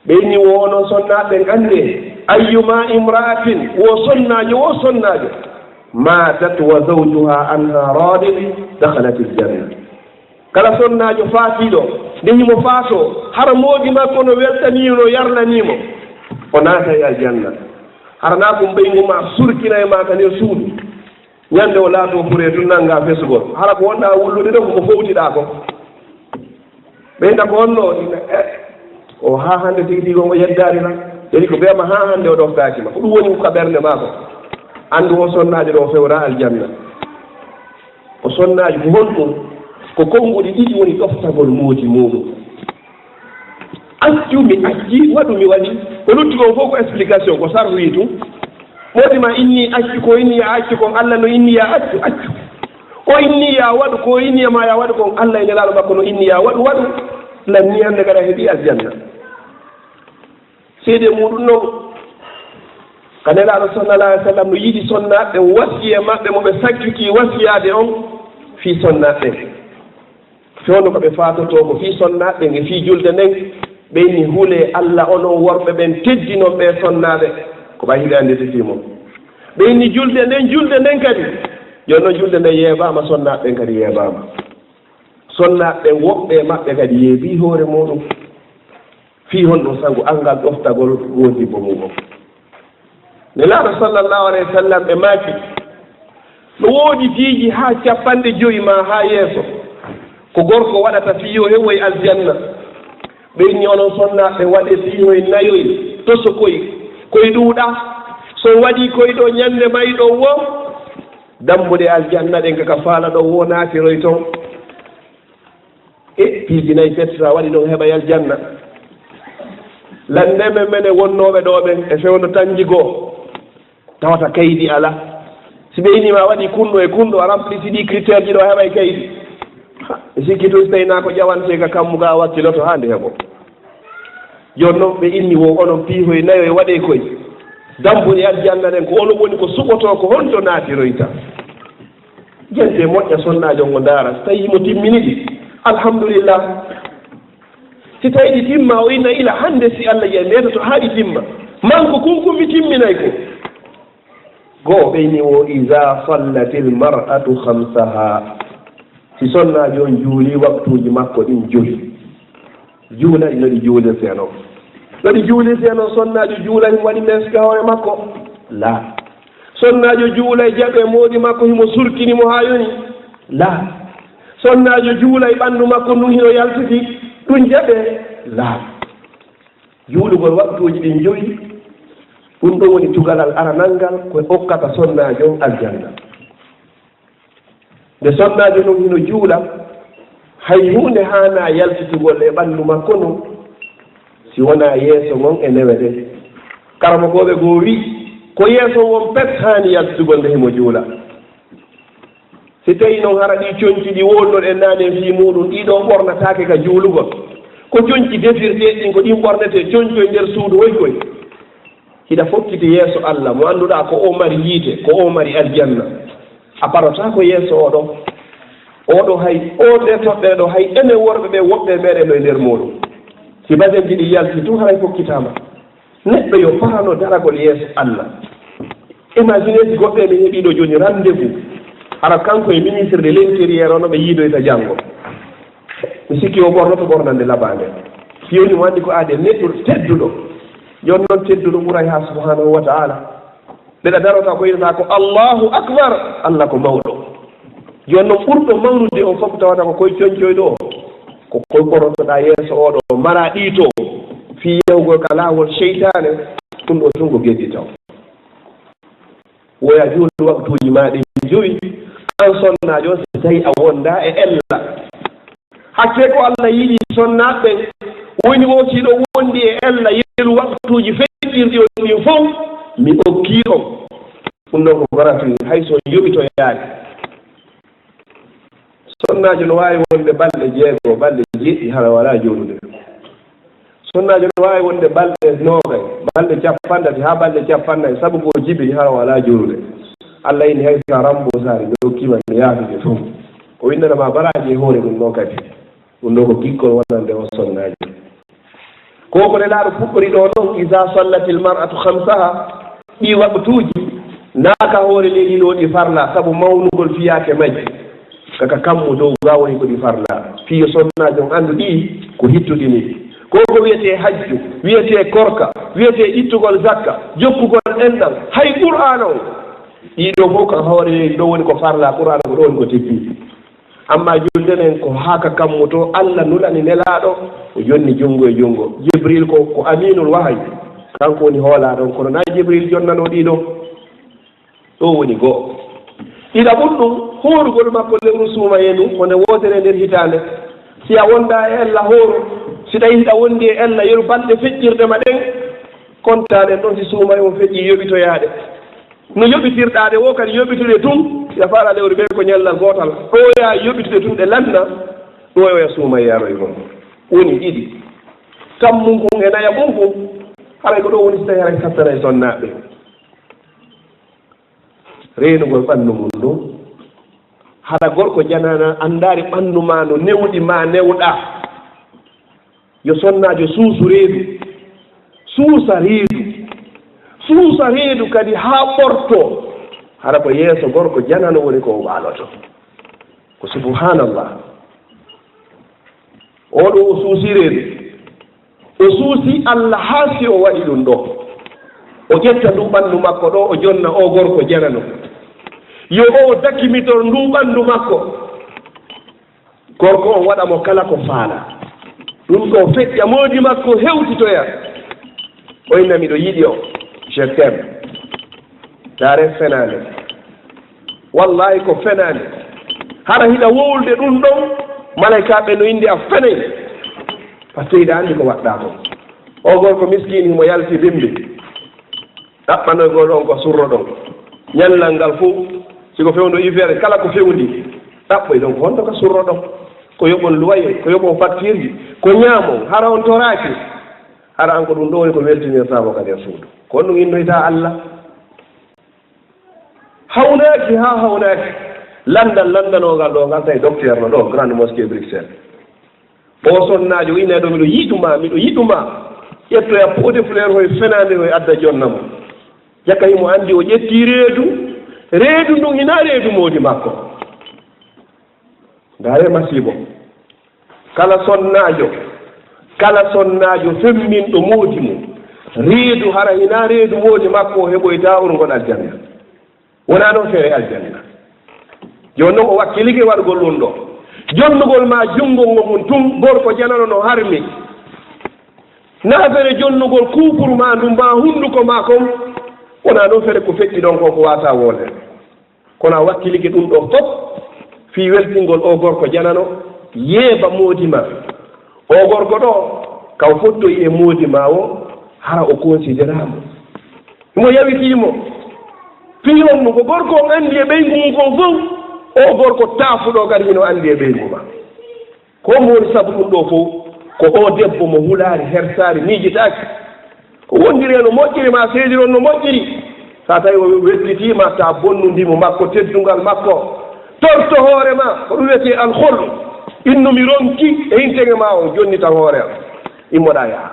ɓeyni wo onon sonnaɓe ande ayyuma imra'atin wo sonnajo matat wa zawjuha anha radin dakhalat aljanna kala sonnajo faatiɗo nde himo faato hara moodi makko no weltanino yarnanimo o naata e aljanna hara na ko ɓeygu ma surkina e ma ka nder suudu ñande o laato fure tun nanga fesugol hara ko wonɗa wullude ɗo komo fowtiɗa ko ɓeyda ko wonno o ha hande tigi tigi ongo yeddari tan yoni ko mbiyama ha hande o ɗoftakima ko ɗum woni ka ɓernde maako andu o sonnaji ɗo fewra aljanna o sonnaji ko honɗum ko konnguɗi ɗiɗi woni ɗoftagol moodi muɗum accu mi acci waɗu mi waɗi ko lutti kon fof ko explication ko sarwi tum modima inni accu ko inni ya accu kon Allah no inni ya accu accu o inni ya waɗu ko inni ma ya waɗu kon Allah e nelaɗo makko no inni ya waɗu waɗu lanni hannde kada heeɓi aljanna seede muɗum noon ka nelaɗo sallallah alih w sallam no yiɗi sonnaɓe wasiye maɓɓe moɓe sakkiki wasiyade on fi sonnaɓe fewno koɓe fatoto ko fi sonnaɓe nge fi julde nden ɓeyni huule Allah onon worɓe ɓen teddi noon ɓe sonnaɓe ko ɓa hiɗe ande tefimo ɓeyni julde nden kadi joni noon julde nden yeeɓama sonnaɓe ɓen kadi yeeɓama sonnaɓe woɓɓe maɓɓe kadi yeeɓi hoore muɗum fi honɗo sago angal ɗoftagol woodi bo muɗum nelaɗo sallllahu alayhi wa sallam ɓe maaki no woodi fiiji ha capanɗe joyi ma ha yeeso ko gorko waɗata fiyo hewoye aljanna ɓeyni onon sonnaɓe waɗe fiyoye nayoye toso koye ɗuuɗa so waɗi koye ɗo ñande mayɗo wo dambude aljanna ɗen kaka faala ɗo wo naatiroy toon piiji nayi pettata waɗi ɗon heɓa aljanna landeme mene wonnooɓe ɗo ɓen e fewno tanji goo tawata kaydi ala si ɓeynima waɗi kunɗo e kunɗo a remplisi ɗi critére ji ɗo heɓa e kaydi e sikki to so tawina ko ƴawanteka kammuga a wakkiloto ha nde heɓo joni noon ɓe inni wo onon piihoye nayo e waɗe koye dambude aljanna ɗen ko ono woni ko suɓoto ko honto naatiroyta jente moƴƴa sonnajo ngo ndaara so tawi mo timmini ɗi alhamdulillah si tawi ɗi timma o inna ila hande si Allah yiya ndeta to haaɗi timma manko kunkummi timminay ko goo ɓeyni o ida sallati l mar'atu hamsaha si sonnajo on juuli waktuji makko ɗin joyi juulaɗi noɗi juulirteno noɗi juulirteno sonnajo juula himo waɗi meske hoore makko la sonnajo juula e jaɓe moodi makko himo surkinimo ha yoni la sonnajo juula e ɓanndu makko nu hino yaltiti ɗum jaɓe la juulugol waktuji ɗin joyi ɗum ɗo woni tugalal aranal ko hokkata sonnajo aljanna nde sonnajo noon hino juula hay hunde hana yaltitugol e ɓanndu makko no si wona yeeso mon e newe de karamogoɓe goo wi ko yeeso won pet hani yaltitugol nde himo juula si tawi noon hara ɗi coñci ɗi wonnoɗen nane fi muɗum ɗiɗo ɓornatake ka juulugol ko coñci defirte ɗin ko ɗin ɓornete coñcoye nder suudu hoy koye hiɗa fokkiti yeeso Allah mo annduɗa ko o mari yiite ko o mari aljanna a parata ko yeeso oɗo hay oɗe toɓɓe ɗo hay ene worɓe ɓe woɓɓe meɗen ɗo e nder muɗum si basen ji ɗi yalti tu haray fokkitama neɗɗo yo parano daragol yeeso Allah imagine si goɗɗe ne heeɓiɗo joni rendez-vous hara kanko e ministre de l'intérieur ono ɓe yiidoyta janngo mi sikki o ɓornoto ɓornande labande fiyoni mo anndi ko aade neɗɗo tedduɗo joni noon tedduɗo ɓuray ha subhanahu wa taala ɓeɗa darota ko yidata ko allahu acbar Allah ko mawɗo joni noon ɓurɗo mawnude on fof tawata ko koye coñcoyɗo ko koye ɓorotoɗa yeeso oɗo mara ɗiito fi yewgol ka laawol cheytane ɗum ɗo tun ko geddi taw woya juulde waktuji maɗe joyi an sonnajo si tawi a wonda e ella hakke ko Allah yiɗi sonnaɓe woni wotiɗo wondi e ella yeru waktuji feƴƴirɗi o ɗin fof mi okki on ɗum ɗon ko gratuit hayso yoɓitoyaade sonnajo no wawi wonde balɗe 6 balɗe 7 hara wala jooɗude sonnajo no wawi wonde balɗe 9 balɗe 50 ha balɗe 50 sabu ko jibini hara wala jooɗude Allah ini hay sa rambo sari mi hokkima mi yaafide fof o windana baraji e hoore ɗum ɗo kadi ɗum ɗo ko gikkol wonande o sonnaji koko nelaɗo fuɗɗori ɗo noon ida sallatil mar'atu hamsaha ɗi waktuji naaka hoore leydi ɗo ɗi farla sabu mawnugol fiyake majji kaka kammu dow ga woni ko ɗi farla fiyo sonnaji on andu ɗi ko hittuɗi ni koko wiyete hajju wiyete korka wiyete ittugol zakka jokkugol enɗal hay qur'an o ɗiɗo fof kan hoore leydi ɗo woni ko farla qur'an ko ɗo woni ko tekki amma julde nen ko haka kammu to Allah nulani nelaɗo o jonni junngo e junngo jibril ko aminul wahay kanko woni hoolaɗon kono na jibril jonnano ɗiɗo ɗo woni goo ina ɓurɗum hoorugol makko lewru suuma yenu hone wotere nder hitande si a wonda e ella hooru si tawi hiɗa wondi e ella yeru balɗe feƴƴirde ma ɗen kontaɗen ɗon si suuma on feƴƴi yoɓitoyaade no yoɓitirɗaade wo kadi yoɓitude tum ya faala lewru ɓe ko ñallal gootal ɗoya yoɓitude tum ɗe lanna ɗoyoya suuma yaroye gon woni ɗiɗi tammu kon e naya mum kon haray ko ɗo woni so tawi haray sattana e sonnaaɓe reenugol ɓanndu mum ɗum haɗa gorko janana anndaari ɓanndu ma no newɗi ma newɗa yo sonnaajo suusu reedu suusa reedu kadi haa ɓorto hara ko yeeso gorko janano woni ko o waaloto ko subhanallah oɗo o suusi reedu o suusi Allah haa si o waɗi ɗum ɗo o ƴetta ndu ɓanndu makko ɗo o jonna o gorko janano yo o dakkimitor ndu ɓanndu makko gorko o waɗa mo kala ko faala ɗum ɗo feƴƴa moodi makko hewtitoya o inna miɗo yiɗi o je t'aime tare fenande wallahi ko fenande hara hiɗa wowlde ɗum ɗon malaikaɓe no indi a fenay par ce que hiɗa anndi ko waɗɗa ko o gorko miskini himo yalti bimbi ɗaɓɓanoygol ɗon ko surro ɗon ñallal ngal fof siko fewndo ufere kala ko fewndi ɗaɓɓoy ɗon ko honto ko surro ɗon ko yoɓon loyer ko yoɓon facture ji ko ñaamon hara on toraki hara an ko ɗum ɗo woni ko weltinirtamo kadi e suudu ko on ɗum innoyta Allah hawnaki ha hawnaki landanogal ɗo ngal tawi docteur no ɗo grande mosquée Bruxelles o sonnajo ine ɗo miɗo yiɗuma ƴettoya poode fleur hoye fenande hoye adda jonnamo jakka himo andi o ƴetti reedu ndun hina reedu moodi makko ndaare masibo kala sonnajo femminɗo moodi mum reedu hara hina reedu moodi makko o heɓoyta urgol aljanna wona noon feere aljanna joni noon o wakkilike waɗgol ɗum ɗo jonnugol ma junngol ngo mum tun gorko janano no harmi naafere jonnugol kuupuru ma ndum ma hunnduko ma kon wona noon feere ko feƴƴi ɗon ko wata woode kono a wakkilike ɗum ɗo fof fii weltingol o gorko janano yeeba moodi ma o gorko ɗo kaw fottoyi e moodi ma o hara o considéramo mo yawitimo fii on mo ko gorko on anndi e ɓeygu mum kon fof o gorko taafuɗo kadi hino anndi e ɓeygu ma ko mo woni sabu ɗum ɗo fof ko o debbo mo hulaari hersaari miijitaaki ko wondiri no moƴƴiri ma seedi on no moƴƴiri sa tawi o wedditiima ta bonnundimo makko teddungal makko torto hoore ma ko ɗum wiyete alhol innumi ronki e hintege ma o jonni tan hoore am immoɗa yaha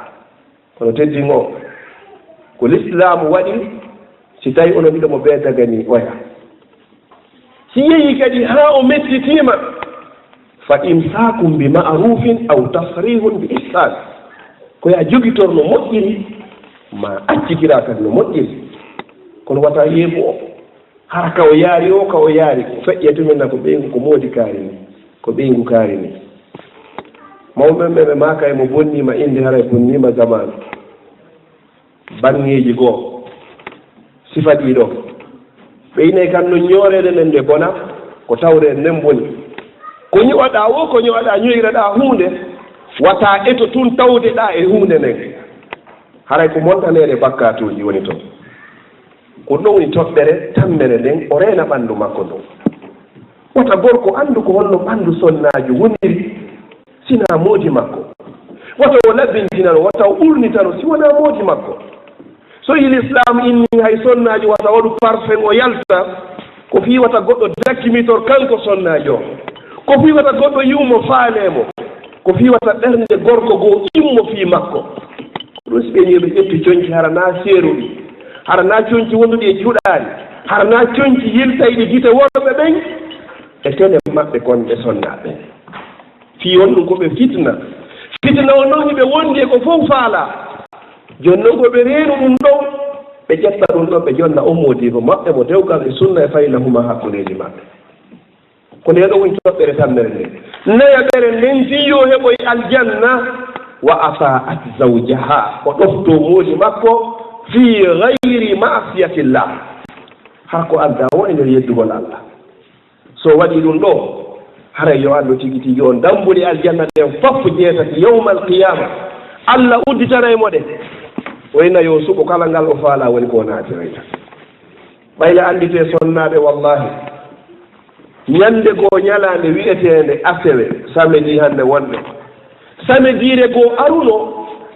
kono teddin o ko l'islamu waɗi si tawi ono mbiɗo mo ɓeydagani oya si yehi kadi ha o mettitiima fa imsakum bi ma'rufin aw tasrihun bi ihsan ko ya jogitor no moƴƴiri ma accikira kadi no moƴƴiri kono wata yeebu o hara ka o yaari o ka o yaari ko feƴƴe tumen ko ɓeygu ko moodi kaari ni ko ɓeygu kaari ni mawɓen ɓe ɓe maaka e mo bonnima inde hara e bonnima zamanu banŋeji goo sifa ɗiɗo ɓe ine kan no ñoorede nen nde bona ko tawre nen boni ko ñowaɗa o ko ñowaɗa ñoyiraɗa hunde wata eto tun tawdeɗa e hunde nden haray ko montanede bakkatuji woni toon ko ɗum woni toɓɓere tammere nden o reena ɓanndu makko ɗum wata gorko anndu ko holno ɓanndu sonnaajo woniri sina moodi makko wata o labbintinano wata o ɓurnitano si wona moodi makko so yi l'islam inni hay sonnaajo wata waɗu parfum o yalta ko fii wata goɗɗo dakkimitor kanko sonnaajo ko fii wata goɗɗo yiwmo faaleemo ko fii wata ɓernde gorko goo immo fii makko ɗum si ɓe ñiɓe ƴetti coñci hara naa seeruɗi hara na coñci wonduɗi e juɗaani hara na coñci yiltayɗi gite worɓe ɓen e tene maɓɓe kon ɓe sonnaaɓe fii on ɗum ko ɓe fitna on noon hiɓe wondi e ko fof faala jooni noon ko ɓe reenu ɗum ɗon ɓe ƴetta ɗum ɗon ɓe jonna o moodiiko maɓɓe mo dewgal e sunna e fayna huma hakkundeji maɓɓe ko nde ɗo woni toɓɓere tammere nde nayaɓere nden fiyo heɓoye aljanna wa afaat zawjaha o ɗofto moodi makko fi gayri masiyatillah haa ko adda o e nder yeddugol Allah so waɗi ɗum ɗo hara yo anndo tigi tigi on dambuɗe aljanna ɗen fof jeetati yawma alqiyama Allah udditana e mo ɗe o ina yo suɓo kala ngal o faala woni ko naatirayta ɓayla andite sonnaɓe wallahi ñande goo ñalande wi'etende asewe samedi hande wonɓe samedire goo aruno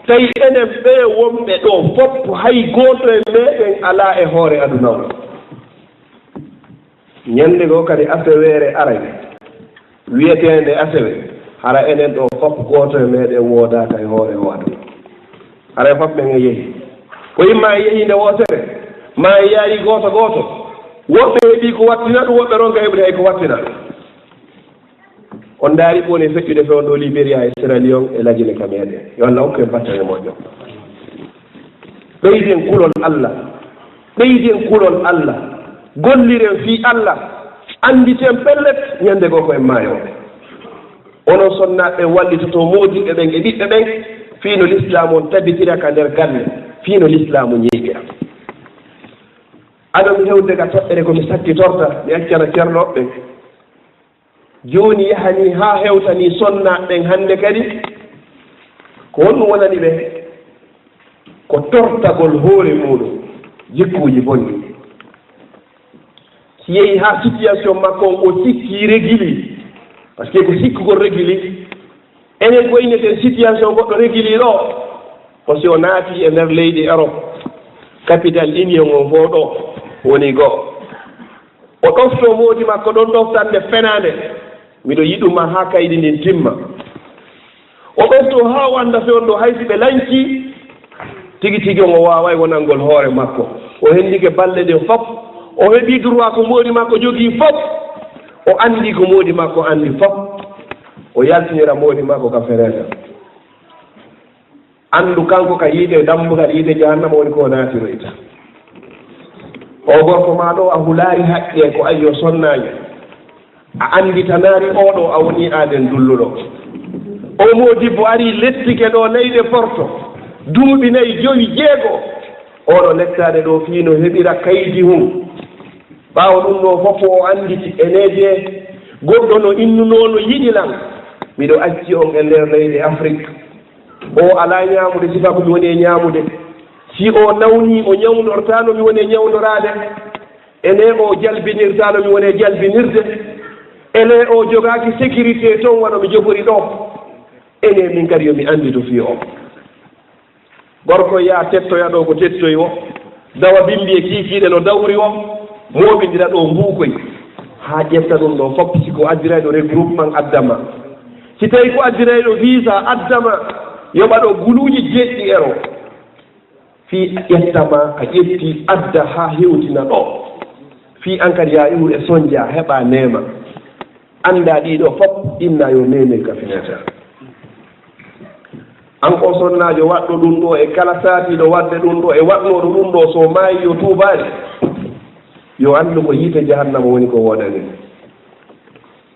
tawi enen ɓe wonɓe ɗo fof hay gooto e meɗen ala e hoore aduna o ñande goo kadi asewere aray wiyetende asewe hara enen ɗo fof gooto e meɗen woodaka e hoore o aduna haray fof ɓen e yeehi ko yimma e yeehi nde wootere ma e yaari gooto gooto woɓɓe heeɓi ko wattina ɗum woɓɓe ronka heɓde hay ko wattina on daari ɓoni feƴƴude fewn ɗo Libéria e Sierra Leone e lajine ka meɗen yo Allah hokku en battane moƴƴo ɓeyden kulol Allah ɓeyden kulol Allah golliren fii Allah anditen pellet ñande goo ko en maayo onon sonnaɓe wallitoto moodiɓɓe ɓen e ɓiɓɓe ɓen fii no l'islam on tabitira ka nder galle fii no l'islam ñeegira aɗomi hewde ka toɓɓere komi sakkitorta mi accana ceernoɓe ɓen jooni yahani haa hewtani sonnaɓe ɓen hannde kadi ko honɗum wonani ɓe ko tortagol hoore muɗum jikkuuji bonni si yehi haa situation makko on o sikki régili par ce que ko sikkugol régili enen ko inneten situation goɗɗo régili ɗo o si o naati e nder leydi Europe capital union on fof ɗo woni goo o ɗofto moodi makko ɗon ɗoftande fenande miɗo yiɗuma haa kaydi ndin timma o ɗofto haa wanda fewn ɗo haysi ɓe lanci tigi tigi o waaway wonangol hoore makko o hendike balɗe ɗen fof o heɓi droit ko moodi makko jogii fof o anndi ko moodi makko anndi fof o yaltinira moodi makko ka fereta anndu kanko ka yiide dambugal yiide jahannama woni ko naatiroyta o gorko ma ɗo a hulaari haqqe ko ayyo sonnaani a annditanaari oɗo a woni aaden dulluɗo o moodibbo ari lettike ɗo leyɗe porto duuɓi nayi joyi jeego oɗo lettaade ɗo fiino heɓira kaydi hum ɓaawo ɗum ɗo fof o annditi eneje goɗɗo no innunoono yiɗilan miɗo acci on e nder leyɗe Afrique o alaa ñaamude sifa ko mi woni e ñaamude si o nawni o ñawnortaano mi woni e ñawnoraade ene o jalbinirtaano mi woni e jalbinirde ene o jogaaki sécurité toon wano mi jogori ɗo ene min kadi yomi anndi to fii o gorko yaa tettoya ɗo ko tettoyi o dawa bimbi e kiikiiɗe no dawri o mooɓindira ɗo mbuukoy haa ƴetta ɗum ɗo fof siko addirayɗo regroupement addama si tawi ko addirayɗo visa addama yoɓa ɗo guluuji jeɗɗi ero fii ƴettama a ƴetti adda haa hewtina ɗo fii an kadi ya iwre soñdia heɓa neema annda ɗiɗo fof inna yo nene ka finata an ko sonnaajo waɗɗo ɗum ɗo e kala saatiiɗo waɗde ɗum ɗo e waɗnooɗo ɗum ɗo so maayi yo tuubaani yo anndu ko yiite jahannama woni ko woɗani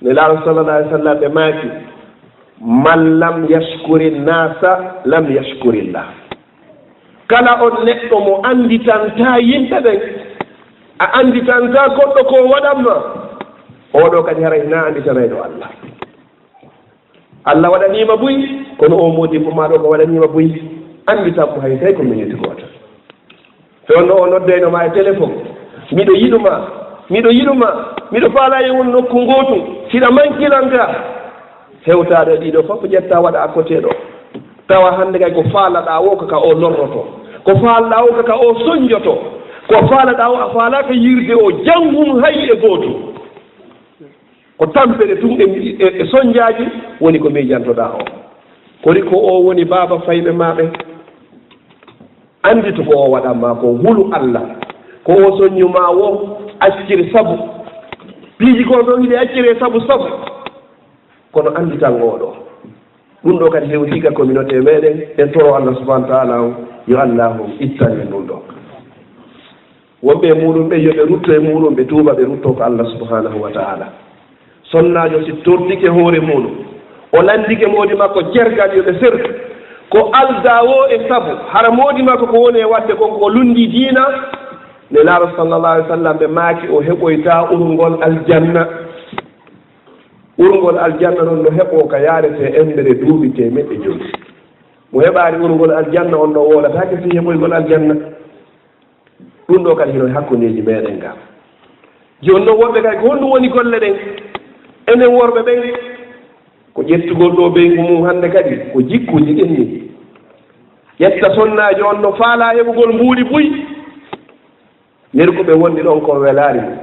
ne laaɗo sallallah alih w sallam ɓe maaki man lam yashkuri nnasa lam yashkurillah kala on neɗɗo mo annditanta yimɓe ɓen a annditanta goɗɗo ko waɗanma oɗo kadi haray na annditanayɗo Allah Allah waɗaniima buy kono o modibbo maɗo ko waɗaniima buy annditanmo hay tawi ko minute gooto fewno o noddayno ma e téléphone miɗo yiɗuma miɗo faala e won nokku gootum siɗa mankilanta hewtaɗo ɗiɗo fof ƴetta waɗa à côté ɗo tawa hannde kay ko faalaɗa o kaka o lorroto ko faalɗa o kaka o soñjoto ko faalaɗa o a faalaka yirde o janngum hay e gootum ko tampere tun e soñdiaji woni ko miijantoɗa o kori ko o woni baaba fayɓe maɓe anndito ko o waɗanma ko hulu Allah ko o soññuma wo accir sabu piiji ko ɗon hiɗe accire sabu kono annditan oɗo ɗum ɗo kadi hewtiga communauté meɗen en toro Allah subahanahu wa taala o yo allahu ittani ɗum ɗo wonɓe muɗum ɓe yoɓe rutto e muɗum ɓe tuuba ɓe rutto ko Allah subhanahu wa taala sonnajo si tordike hoore muɗum o landike moodi makko jergal yoɓe sertu ko alda o e sabu hara moodi makko ko woni e wadde konko o lundi diina ne laaro sallallah alih w sallam ɓe maaki o heɓoyta urngol aljanna noon no heɓo ka yaarete embere duuɓi temeɗɗe joyi mo heɓaari urngol aljanna on ɗo woolatake si heɓoygol aljanna ɗum ɗo kadi hino hakkundeji meɗen ga joni noon woɓɓe kadi ko honɗum woni golle ɗen enen worɓe ɓen ko ƴettugol ɗo ɓeygu mum hannde kadi ko jikkuji ɗen ni ƴetta sonnaji on no faala heɓugol mbuuɗi buy nerkuɓe wonɗi ɗon ko welaari mum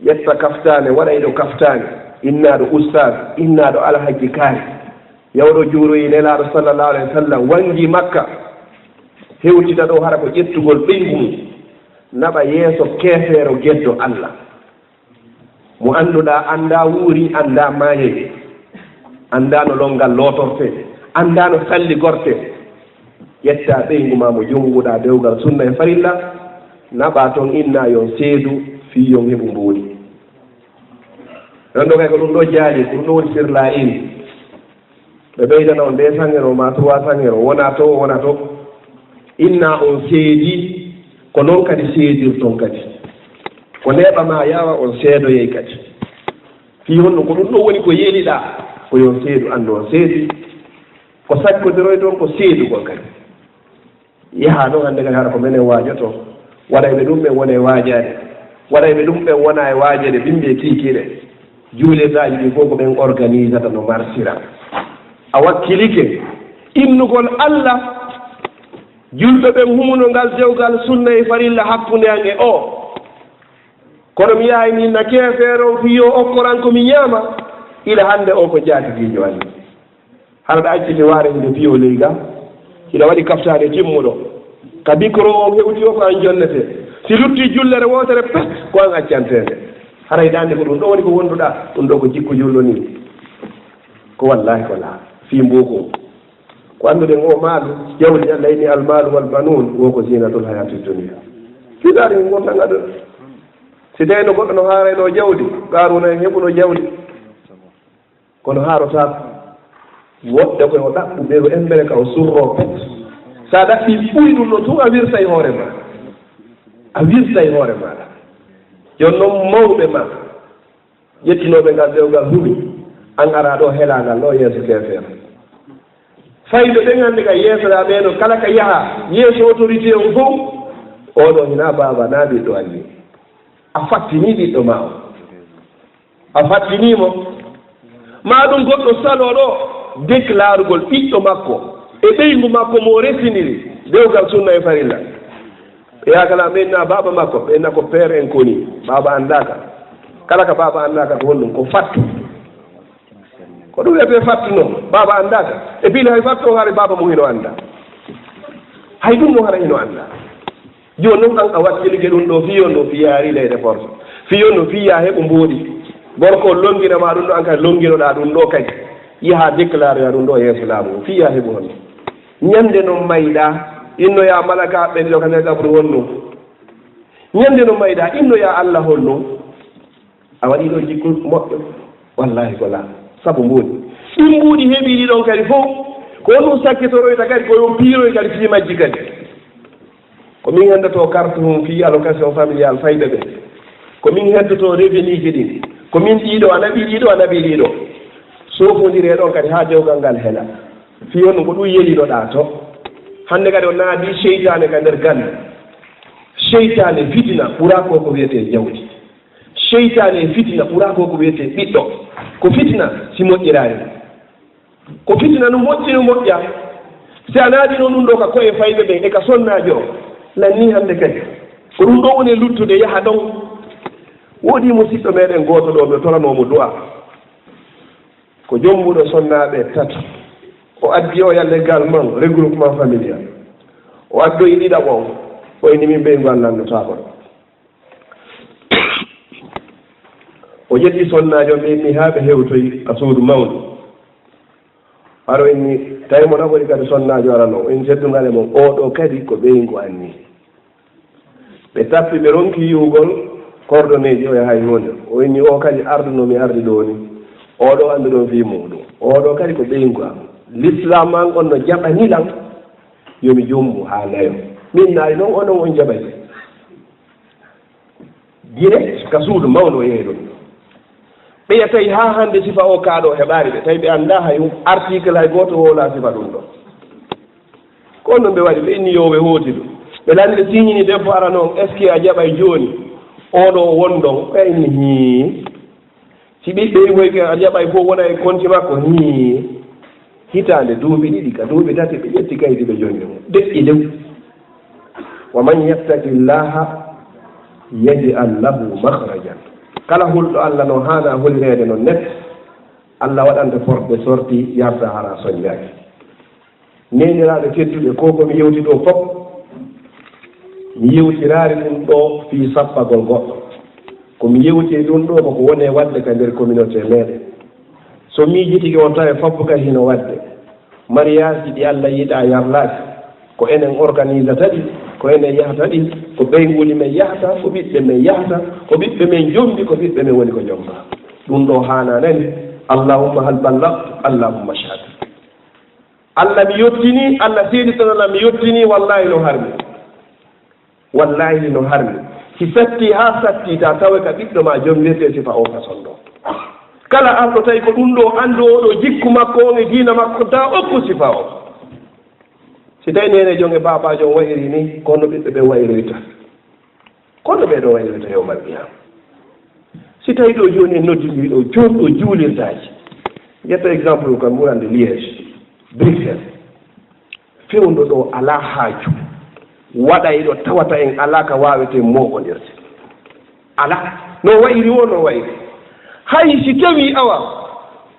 ƴetta kaftane waɗayɗo kaftane innaɗo oustage innaɗo alhaji kaari yawɗo juuroyi nelaɗo sallllahu alayhi wa sallam wangi makka hewtita ɗo hara ko ƴettugol ɓeygu mum naɓa yeeso keefeero geddo allah mo annduɗa annda wuuri annda maayoy annda no longal lootorte annda no salli gorte ƴetta ɓeygu ma mo jonnguɗa dewgal sunna e farilla naɓa toon inna yon seedu fii yon heɓu mbuuɗi ɗon ɗo kay ko ɗum ɗo jaali ko ɗum ɗo woni sirla in ɓe ɓeydana on 200 € ma 300 € wona to wona to inna on seedi ko noon kadi seedirton kadi ko neeɓa ma yawa on seedoyey kadi fii honno ko ɗum ɗo woni ko yeeliɗa ko yon seedu anndu on seedi ko sakkodiroy toon ko seedugol kadi yaha noon hannde kadi hara ko menen waajoto waɗayɓe ɗum ɓen wona e waajade waɗayɓe ɗum ɓen wona e waajede bimɓe kiikiiɗe juulirɗaaji ɗi fof ko ɓen organise ata no marsira a wakkilike innugol allah julɓe ɓen humuno ngal dewgal sunna e farilla hakkunde an e o kono mi yahay min na keefeere o fiyo okkoran ko mi ñaama ila hannde o ko jaatigiijo anni haraɗa acciti waare hinde fiyo leyga ina waɗi kaftade timmuɗo ka micro o hewti o ko an jonnete si lutti jullere wootere pes ko an accantede haray dande ko ɗum ɗo woni ko wonduɗa ɗum ɗo ko jikku jullo ni ko wallahi ko laa fii mbuuko ko annduɗen o maalu jawdi allah inni almalu walbanun wo ko zinatul hayati dunia fiɗaari gonɗanga ɗo si tawi no goɗɗo no haarayno jawdi garuna en heɓuno jawdi kono haarotako woɗɗe koye o ɗaɓɓu ɓe ko embere ka o surro pet sa ɗaɓɓi ɓuuri ɗum ɗo tun a wirta e hoore ma a wirta e hoore maɗa joni noon mawɓe ma ƴettinoɓe ngal dewgal huɓi an ara ɗo helangal ɗo yeeso keefeere fayɓe ɓen hannde ka yeesoɗa ɓeeno kala ka yaha yeeso autorité o fof oɗo hina baba na ɓiɗɗo anni a fattini ɓiɗɗo ma o a fattinimo ma ɗum goɗɗo saloɗo déclarugol ɓiɗɗo makko e ɓeygu makko mo resiniri dewgal sunna e farilla yakala ɓenna baba makko ɓenna ko père en koni baba andaka kala ka baba andaka to wonɗum ko fattu ko ɗum wiyete fattuno baba andaka e pile hay fattu o haare baba mo hino anda hay ɗum no hara hino anda joni noon an a wakkilike ɗum ɗo fiyon no fiyaari leyde force fiyon no fiya heɓo mboɗi gorko longinama ɗum ɗo an kadi longinoɗa ɗum ɗo kadi yaha déclaré a ɗum ɗo yeeso laamu fiya heɓo hon ñande noon mayɗa innoya malaka ɓenɗo kane gabru wonno ñande no mayɗa innoya allah honno a waɗi ɗo jikku moƴƴo wallahi ko laa sabu mbuuɗi ɗin mbuuɗi heeɓiɗi ɗon kadi fof ko ɗum sakkitoroyta kadi ko yon piiroy kadi fii majji kadi ko min heddoto carte mum fii allocation familial fayɓe ɓe ko min heddoto revenu ji ɗin ko min ɗiɗo a naɓi ɗiɗo a naɓi ɗiɗo sofodire ɗon kadi ha dewgal ngal heela fii honno ko ɗum yeliɗoɗa to hannde kadi o naadi seytane ka nder galle seytane fitina ɓura ko ko wiyete jawdi seytane fitina ɓura ko ko wiyete ɓiɗɗo ko fitina si moƴƴirani ko fitina no moƴƴi no moƴƴa si a naadi noon ɗum ɗo ka koye fayɓe ɓen e ka sonnajo lanni hannde kadi ko ɗum ɗo woni luttude yaha ɗon woodi musidɗo meɗen gooto ɗo ɓe toranomo du'a ko jombuɗo sonnaɓe tati o addi o yalle également regroupement familial o addoyi ɗiɗaɓon o inni min ɓeygu annannotako o ƴetti sonnajo ɓe inni haa ɓe hewtoyi a suudu mawɗo haro inni tawi mo naɓori kadi sonnajo arano en seddugale mon oɗo kadi ko ɓeygu anni ɓe tappi ɓe ronki yiwgol coordonné ji o yahay hunde o inni o kadi ardunomi ardi ɗo ni oɗo anndu ɗon fi muɗum oɗo kadi ko ɓeygu am l'islam an on no jaɓanilan yomi jommu ha nayo min naari noon onon on jaɓani direct ka suudu mawɗo o yehi ɗum ɓeya tawi ha hande sifa o kaaɗo heɓaari ɓe tawi ɓe annda hay article hay goto wowla sifa ɗum ɗo ko on noon ɓe waɗi ɓe inni yoɓe hooti ɗum ɓe landi siñini debbo ara noon est ce que a jaɓay jooni oɗo wonɗon ɓayni hi si ɓiɓɓe woyke a jaɓay fof wona e konti makko hi hitande duuɓi ɗiɗi ka duuɓi tati ɓe ƴetti kaydi ɓe jonni mo deƴƴi dew wa man yattaqi llaha yaj'al lahu mahrajan kala hulɗo allah no hana holirede noon net allah waɗanta forɓe sorti yarta hara soññaki neniraɓe tedduɓe ko komi yewti ɗo fof mi yewtirari ɗum ɗo fi sappagol goɗɗo komi yewti ɗum ɗo koko woni e wadde ka nder communauté meɗen so miijitiki on tawi fof ka hino wadde mariage ji ɗi allah yiɗa yarlaki ko enen organisata ɗi ko enen yahata ɗi ko ɓeyguli men yahata ko ɓiɓɓe men yahata ko ɓiɓɓe men jombi ko ɓiɓɓe men woni ko jomba ɗum ɗo hananani allahumma hal ballagtu allahumma shahad allah mi yettini allah seeɗitanala mi yettini wallahi no harmi wallahi no harmi si satti ha satti ta tawe ka ɓiɗɗo ma jombirte sifa o façon ɗo kala arɗo tawi ko ɗum ɗo anndu oɗo jikku makko on e diina makko ta okku sifa o si tawi nene jonge babajo on wayiri ni kono ɓiɓɓe ɓe wayiroyta kono ɓeɗo wayiroyta yowmal qiyama si tawi ɗo joni en noddidiri ɗo joni ɗo juulirdaji ƴetta exemple kam ɓurande liége Bruxelles fewndo ɗo ala haaju waɗay ɗo tawata en ala ka wawete moɓodirde ala no wayri o no wayri hay si tawi awa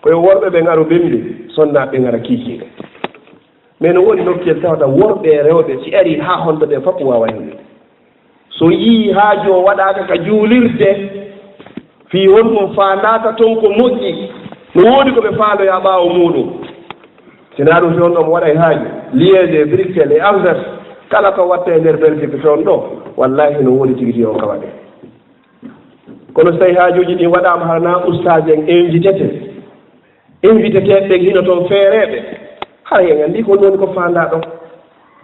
koye worɓe ɓe ngaro ɓemde sonnaɓe ngara kiikiɗe mais no woni nokkel tawata worɓe e rewɓe si ari ha honto ɓe fof wawa hemde so yii haaju o waɗaka ka juulirde fi won ɗum fandaka toon ko moƴƴi no woodi ko ɓe faaloya ɓaawo muɗum sina ɗum toon ɗo mo waɗa e haaju liége e Bruxelles e Anvers kala ko watte e nder Belgique toon ɗo wallahi no woodi tigiti on ka waɗe kono so tawi haajuji ɗi waɗama harana ustage en inviteteɓe hino toon feereɓe hara en andi ko woni ko fanda ɗon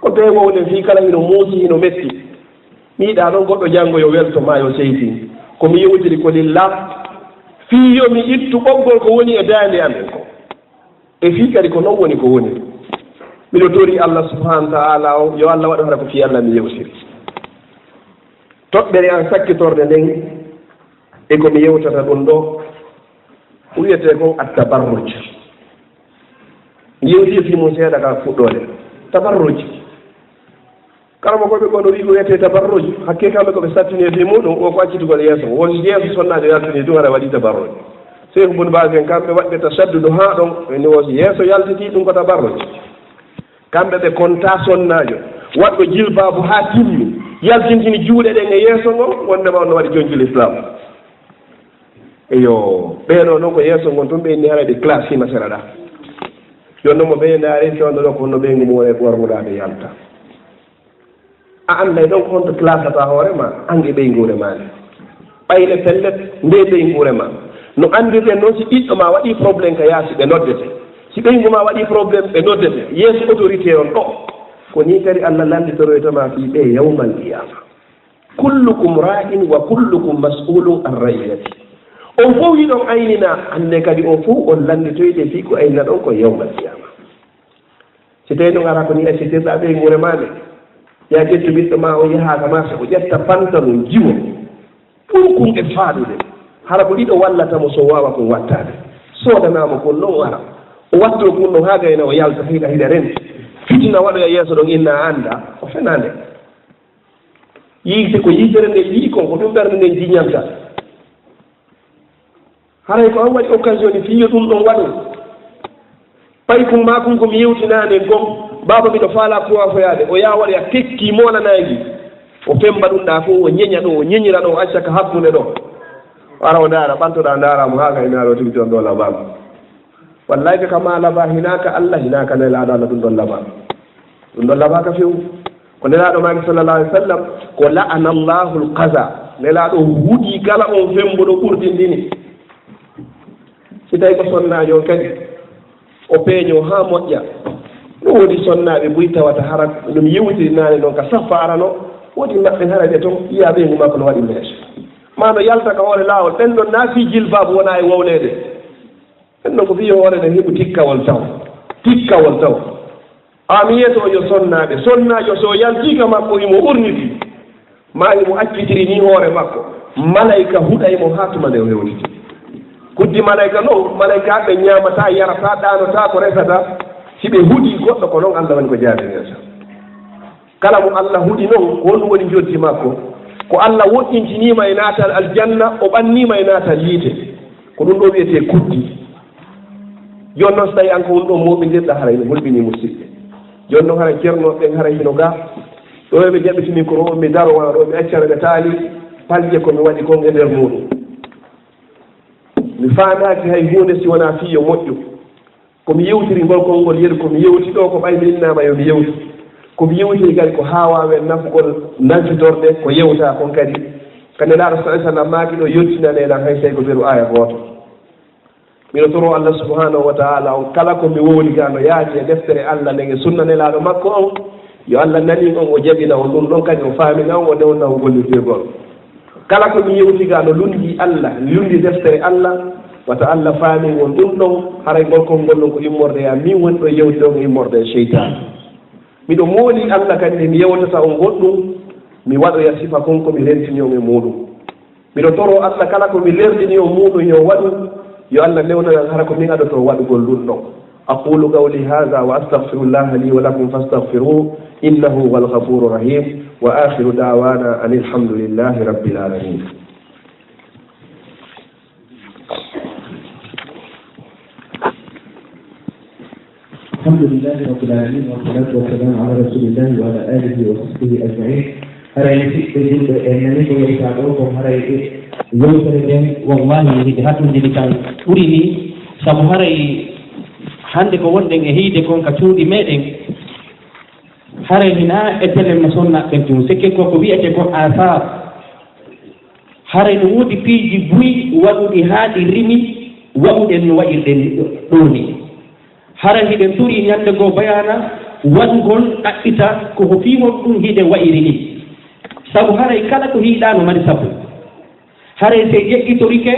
ko be wowne fi kala hino muusi hino metti mi yiɗa ɗon goɗɗo janngo yo welto ma yo seytini komi yewtiri ko lillah fii yomi ittu ɓoggol ko woni e daande amen ko e fii kadi ko noon woni ko woni miɗo tori allah subhanahu wa taala o yo allah waɗa hara ko fii allah mi yewtiri toɓɓere an sakkitorde nden e komi yewtata ɗum ɗo wiyete ko attabarruj mi yewti fi mum seeɗa ka fuɗɗode tabarruj kalamo koɓe ɓono wi ko wiyete tabarruj hakke kamɓe koɓe sattini fi muɗum o ko accitugol yeeso won yeeso sonnajo yaltini ɗum aɗa waɗi tabarruj seyko bun base en kamɓe waɗɓe tasaddudu ha ɗon eni wosi yeeso yaltiti ɗum ko tabarruj kamɓe ɓe konta sonnajo waɗɗo jilbabu ha timmi yaltintini juuɗe ɗen e yeeso ngon wondema on no waɗi jonjul islam eyo ɓeɗo noon ko yeeso ngon tun ɓe inni harade classe hima sera ɗa jonno mo ɓe ndaari fewno ɗo ko honno ɓeygu mum wone ɓormuɗade yalta a anday ɗon ko honto classata hoorema ange ɓeygure mane ɓayle pellet nde ɓeygure ma no andirɗen noon si ɓiɗɗo ma waɗi probléme ka yaasi ɓe noddete si ɓeygu ma waɗi probléme ɓe noddete yeeso autorité on ɗo ko ni kadi allah landitoroytoma fi ɓe yawmal qiyama kullukum ra'in wa kullukum mas'ulun an ra'iyati on fof yiɗon aynina hande kadi on fof on landitoyde fi ko aynina ɗon ko yawmal qiyama si tawi ɗum ara ko ni accitirɗa ɓeygure maɗe ya ƴettu ɓiɗɗo ma o yahaka marché o ƴetta pantalon jiwo ɓurkum e faaɗude hara ko ɗiɗo wallatamo so wawa kon wattade sodanamo kon noon ara o watto kun ɗon ha gayna o yalta hiɗa hiɗa renti fitina waɗoya yeeso ɗon inna anda o fenande yiite ko yiitere nde yii kon ko ɗum ɓerde nden jiñanta haray ko an waɗi occasion ni fiyo ɗum ɗon waɗo ɓay kum ma kum komi yewtinani gom baba miɗo faala powafoyade o ya waɗa tekki monanagi o femba ɗum ɗa fof o ñeña ɗo o ñeñira ɗo o acca ka hakkude ɗo ara o ndaara ɓantoɗa ndaaramo ha ka inaɗo tigi toon ɗo labama wallahi ka kama laba hinaka allah hinaka nelaɗo allah ɗum ɗon laba ɗum ɗon labaka few ko nelaɗo maki sallallah alih w sallam ko la'ana llahu lkaza nelaɗo huuɗi kala on femboɗo ɓurdindini si tawi ko sonnajo on kadi o peeño ha moƴƴa no woodi sonnaɓe buy tawata hara ɗum yewtiri nane noon ka saffa arano woodi maɓɓe hara ɓe toon yiya ɓeygu makko no waɗi meeso ma no yalta ka hoore laawol ɓen ɗon naafi jilbabu wona e wownede ɓen ɗon ko wiye hoore nde heɓu tikkawol taw amiyeto yo sonnajo so yaltiga makko imo urniti ma imo accitiri ni hoore makko malayika huɗaymo ha tuma nde hewliti kuddi malayika no malayika ɓe ñamata yarata ɗanota ko resata si ɓe huuɗi goɗɗo ko noon allah woni ko jaabirirta kala mo allah huuɗi noon ko honɗum woni jotti makko ko allah woɗɗintinima e natal aljanna o ɓannima e natal yiite ko ɗum ɗo wiyete kuddi joni noon so tawi an ko woni ɗo moɓidirɗa haray no holɓini musidɓe joni noon haray ceernoɓe haray hino ga ɗo ɓe jaɓitimi ko ɗo mi darowa ɗo mi accana ɓe taali palje komi waɗi kon e nder muɗum mi faamaki hay hunde si wona fiyo moƴƴo komi yewtiri ngol konngol yeru komi yewti ɗo ko ɓaylinnama yo mi yewti komi yewtiri kadi ko hawawen nafgol nantidorde ko yewta kon kadi kadi laaɗo sa sallam maaki ɗo yettinanenam hay tawi ko beru aya gooto mino toro allah subhanahu wa taala on kala komi wowli ga no yaadi e deftere allah ndege sunna nelaaɗo makko on yo allah nani on o jaɓina on ɗum ɗon kadi o faamina on o newna o gollirdirgol kala ko mi yewtiga no lundi allah lundi deftere allah wata allah faami won ɗum ɗon haray ngolkol ngol ɗon ko immorde ya min woni ɗo yewti ɗon e immorde e cheytan miɗo mooli allah kadi mi yewtata on goɗɗum mi waɗoya sifa kon ko mi rentini on e muɗum miɗo toro allah kala ko mi lerdini o muɗum yo waɗu yo allah newnanan hara ko min aɗoto waɗugol ɗum ɗon aqulu qawli hada wa astahfirullaha li wa lakum fastahfiruhu innahu huwa alghafuru rahim wa akhiru da'wana an alhamdulillahi rabbil alamin الحمد لله رب العالمين والصلاة والسلام على رسول الله وعلى آله وصحبه أجمعين. هذا يسيء جدا أنني يساعدكم هذا يوم والله هاتم جلكان أريني سبحانه hande ko wonɗen e hiide kon ka cuuɗi meɗen haray hina e télé no sonnaɓen tum sikke ko wiyete ko asar haray no woodi piiji buyi waɗuɗi haa ɗi rimi waɗuɗen no waɗirɗen ɗo ni haray hiɗen turi ñande goo bayana waɗugol ɗaɓɓita koko fiimon ɗum hiɗen wayiri ni sabu haray kala ko hiiɗa no mari sabu haray se jeƴƴitorike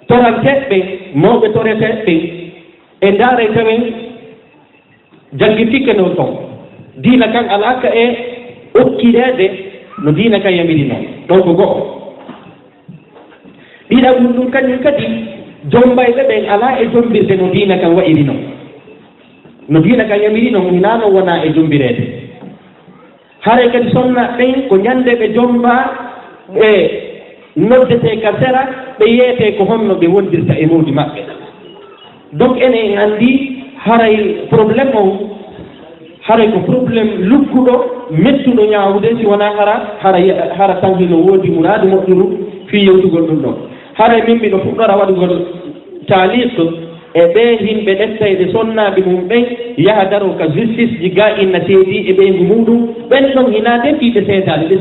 toranteɓɓe mawɓe toreteɓɓe e ndaare tawen janngitikke no ton diina kan alaka e okkireede no diina kan yamiri noon ɗon ko go'o ɗiɗa ɗum ɗum kañum kadi jombayɓe ɓen alaa e jombirde no diina kan wa'iri noon no diina kan yamiri noon hinaano wonaa e jombireede hare kadi sonna ɓen ko ñannde ɓe jomba e noddete ka sera ɓe yeete ko honno ɓe wondirta e mawdi maɓɓe donc enen anndi haray probléme o haray ko probléme lugguɗo mettuɗo ñaawde si wonaa hara tanki no woodi muraadu moƴƴuru fii yewtugol ɗum ɗon haray min mbiɗo fuɗɗora waɗugol taaliq e ɓe yimɓe ɗettayde sonnaaɓe mum ɓen yaha daro ka justice ji ga inna seedi e ɓeygu muɗum ɓen ɗon hina defiiɓe seedaade ɓe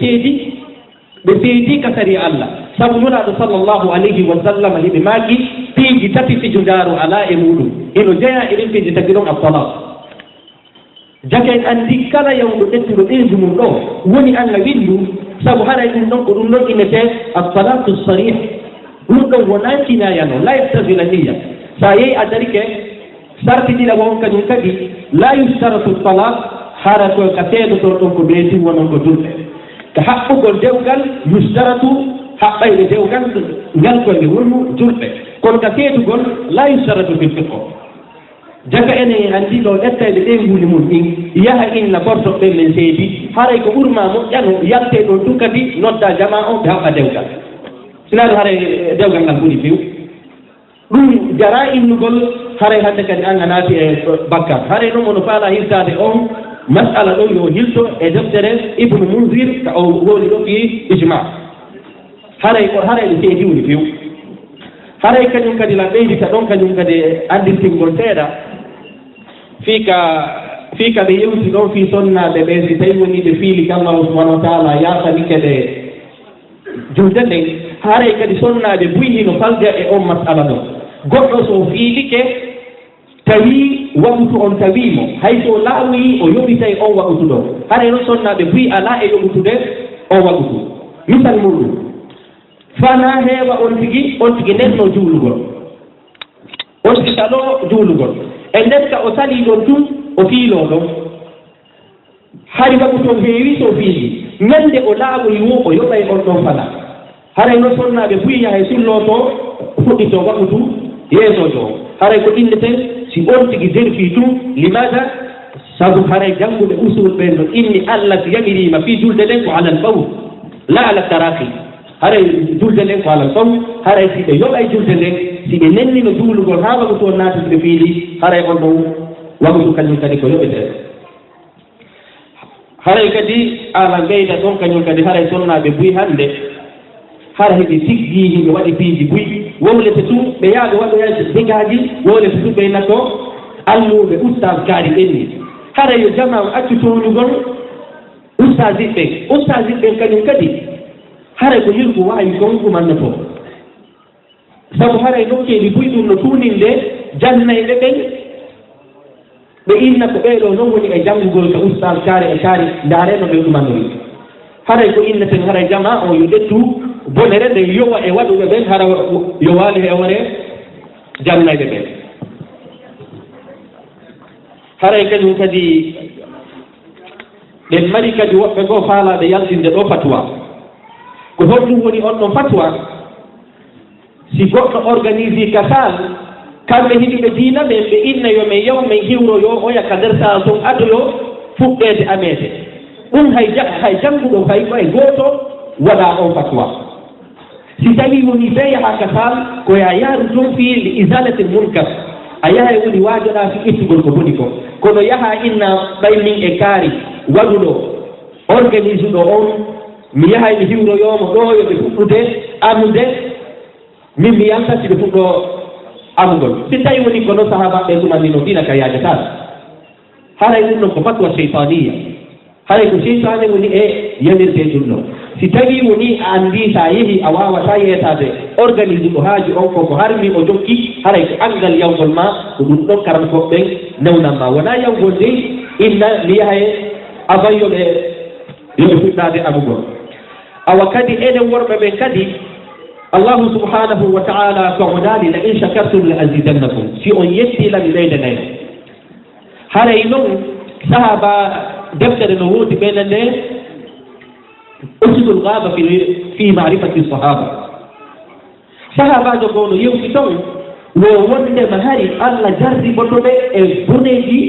seedi ka sari Allah sabu nulaaɗo sallllahu alayhi wa sallam hiɓe maaki piiji tati fijundaaru alaa e muɗum ino jeya eɗen piiji tagi ɗon assalat jaken anndi kala yawɗo ɗettuɗo ɓeygu mum ɗo woni Allah windu sabu haray ɗum ɗon ko ɗum ɗon innetee assalatu sarih ɗum ɗon wonaa kinayano la yastasila niya sa yehi a darike sartiɗiɗa won kañum kadi la yustaratu talaq hara ko ka seedoto ɗon ko beeti wonon ko julɓe ko haɓɓugol dewgal yustaratu haɓɓayde dewgal ngal koye wonu julɓe kono ka seedugol la yustaratu fil fiqh jaka enen anndi ɗo ɗettayde ɗenguuli mum ɗin yaha inna bortoɓɓen men seedi haray ko ɓurma moƴƴano yalte ɗon ɗum kadi nodda jama on ɓe haɓɓa dewgal sinaɗo haray dewgal ngal ɓuri few ɗum jara innugol haray hannde kadi an a naati e bakkar haray ɗum ono faala hirtade on masala ɗon yo hilto e deftere ibnu munzir ka o woni ɗo fi ijma haray ko haray ɗo seedi woni few haray kañum kadi la ɓeydita ɗon kañum kadi andirtingol seeɗa fiika ɓe yewti ɗon fi sonnaɓe ɓe si tawi woni ɓe fiili kallahu subahanahu wa taala yasanike ɗe julde nden haray kadi sonnaɓe buyhino falde e on masala ɗo goɗɗo so fiilike tawi waɓutu on tawimo hay so laawi o yoɓitay on waɓutu ɗo haray noon sonnaɓe buyi ala e yoɓutude on waɓutu misal muɗum fana heewa on tigi ndenno juulugol on tigi saɗo juulugol e nden ka o sali ɗon tum o fiiloo ɗon hari waɗu toon heewi so fiiji ñannde o laaɓoyi wo o yoɓay on ɗon fala haray no sonnaaɓe fuyi yahay sulloo to fuɗɗitoo waɗutu yeesoo to haray ko inneten si on tigi derfii tun limada sabu haray jannguɓe usul ɓen no inni allah si yaɓiriima fii julde ɗen ko alal faw la ala taraki haray julde nden ko alal faw haray si ɓe yoɓay julde nden si ɓe nennino juulugol haa waɗu toon naatude fiili haray on ɗon waɗutu kañum kadi ko yoɓetee haray kadi ala ɓeyda ɗon kañum kadi haray sonnaaɓe buy hannde hara heɓe siggii hiɓe waɗi piiji buy wowlete tun ɓe yaaɓe waɗoyaji dégaaji wowlete tun ɓe natto alluɓe ustage kaari ɓenni hara yo jama accu toñugol ustage iɓɓen kañum kadi haray ko yirgu waawi kon ɗumanno to sabu haray nokkeeɗi buy ɗum no tuuninde jannayɓe ɓen ɓe inna ko ɓeeɗo noon woni e janngugol ka ustage kaari e kaari ndaareno ɓe ɗumannori haray ko inneten haray jama o yo ƴettu bonere nde yowa e waɗuɓe ɓen hara yo waali hewre jannayɓe ɓen haray kañum kadi ɗen mari kadi woɓɓe goo faalaɓe yaltinde ɗo fatwa ko honɗum woni on ɗon fatwa si goɗɗo organise kasal kamɓe hiɗiɓe diina ɓen ɓe inna yo min yaw min hiwroyo oya ka nder sal ton adoyo fuɗɗede ameede ɗum hay jannguɗo fay koye gooto waɗa on fatwa si tawi woni ɓe yaha kasal koya yaaru toon fii li isalati munkar a yahay woni waajoɗa fi ittugol ko boni ko kono yaha inna ɓay min e kaari waɗuɗo organise ɗo on mi yahay mi hiwroyomo ɗo yoɓe fuɗɗude amude min mi yaltati ɓe fuɗɗo amugol si tawi woni kono sahabaɓe ɗumannino dina ka yaajatan haray ɗum ɗon ko fatwa cheitaniya haray ko cheitane woni e yamirde ɗum ɗo si tawi woni a anndi sa yehi a wawata yeetade organise ko haaji on ko harmi o jokki haray ko angal yawgol ma ko ɗum ɗon karankoɓe ɓen newnan ma wona yawgol dey inna mi yahay abayyoɓe yoɓe fuɗɗade amugol awa kadi enen worɓe ɓen kadi allahu subhanahu wa taala ko o daali la in shakartum la azidannakum si on yettila mi ɓeydanay haray noon sahaba deftere no woodi ɓene nde usdul gaba fi marifati sahaba sahabajo goo no yewti toon wo wondema hari allah jarri botoɓe e boneji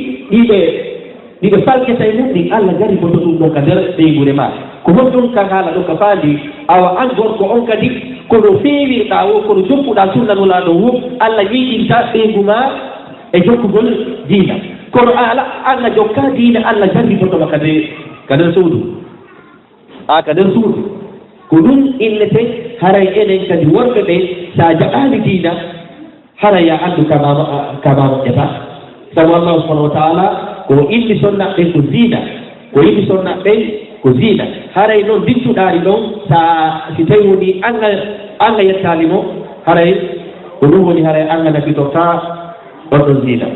ɗiɓe falketay mum ɗin allah jarri boto ɗum ɗon ka nder ɓeygure ma ko honɗum kan haala ɗo ka faandi awa an gorko on kadi kono feewirɗa wo kono jokkuɗa sunnanulaɗo wo allah yiɗinta ɓeygu ma e jokkugol diina kono allah jokka diina allah jarri botoɓa ka nder suudu ka nder suudu ko ɗum illete haray enen kadi worɓe ɓe sa jaɓaali diina haray ya anndu kama moƴƴata sabu allahu subahanahu wa taala ko inni sonnaɓe ko zina ko inni sonnaɓe ko zina haray noon dittuɗaari ɗon sa si tawi woni anga yettalimo haray ko ɗum woni haray anga nafitorta ɗon ɗon zina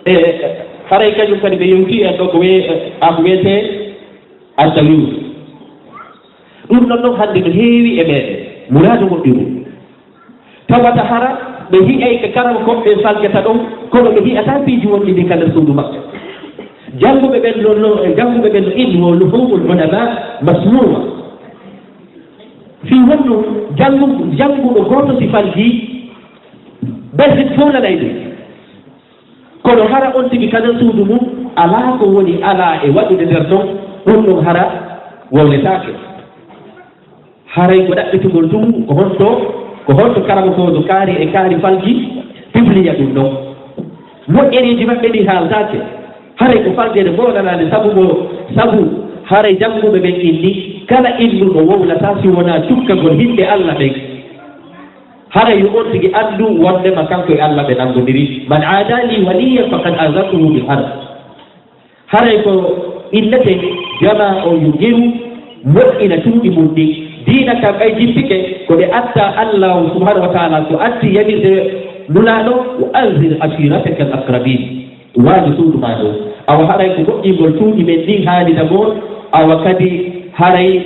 e haray kañum kadi ɓe yewti en ɗo ko wiyete altawir ɗum ɗon ɗon hannde no heewi e meɗen muraadu moƴƴuru tawata hara ɓe hi'ay ko karam koɓɓe falgata ɗon kono ɓe hi'ata piiji wonɗi ɗi ka nder suudu maɓɓe jannguɓe ɓen no ilmo luhumul ulama masnuma fi wonno jannguɗo gooto si falji ɓesɗit fof nanay ɗum kono hara on tigi ka nder suudu mum alaa ko woni alaa e waɗude nder ɗon ɗum ɗon hara wownetaake haray ko ɗaɓɓitugol tum ko honto karama kodo kaari e kaari falji pibliya ɗum ɗon moƴƴereji maɓɓe ɗi haaltake haray ko falgede mboɗanade sabu haray jannguɓe ɓen inni kala illuɗo wowlata si wona cukkagol himɓe allah ɓen haray yo on tigi anndu wondema kanko e allah ɓe nangodiri man adali waliyan faqad azantuhu bil harb haray ko illete jama o yo ƴeru moƴƴina tuuɗi mum ɗi diina kam ɓay jippike ko ɓe atta allahu subhanahu wa taala so atti yamirde nulaɗo o anzir asirataka al aqrabin waaji suudu ma ɗo awa haray ko goɗɗingol tuuɗi men ɗin haalida moon awa kadi haray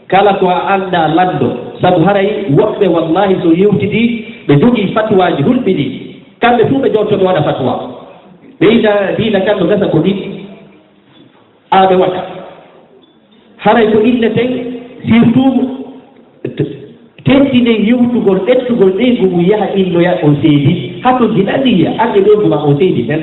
kala ko a annda lanndo sabu haray woɓɓe wallahi so yewtidi ɓe jogii fatwaji hulɓi ɗi kamɓe fuu ɓe jortoɓe waɗa fatwa ɓeyda diina kamɓe gasa ko ɗiɗi aaɓe waɗa haray ko illeten surtout tentine yewtugol ƴettugol ɓeygu mum yaha illoya o seedi hato giɗaniya arde ɓeygu ma o seedi ten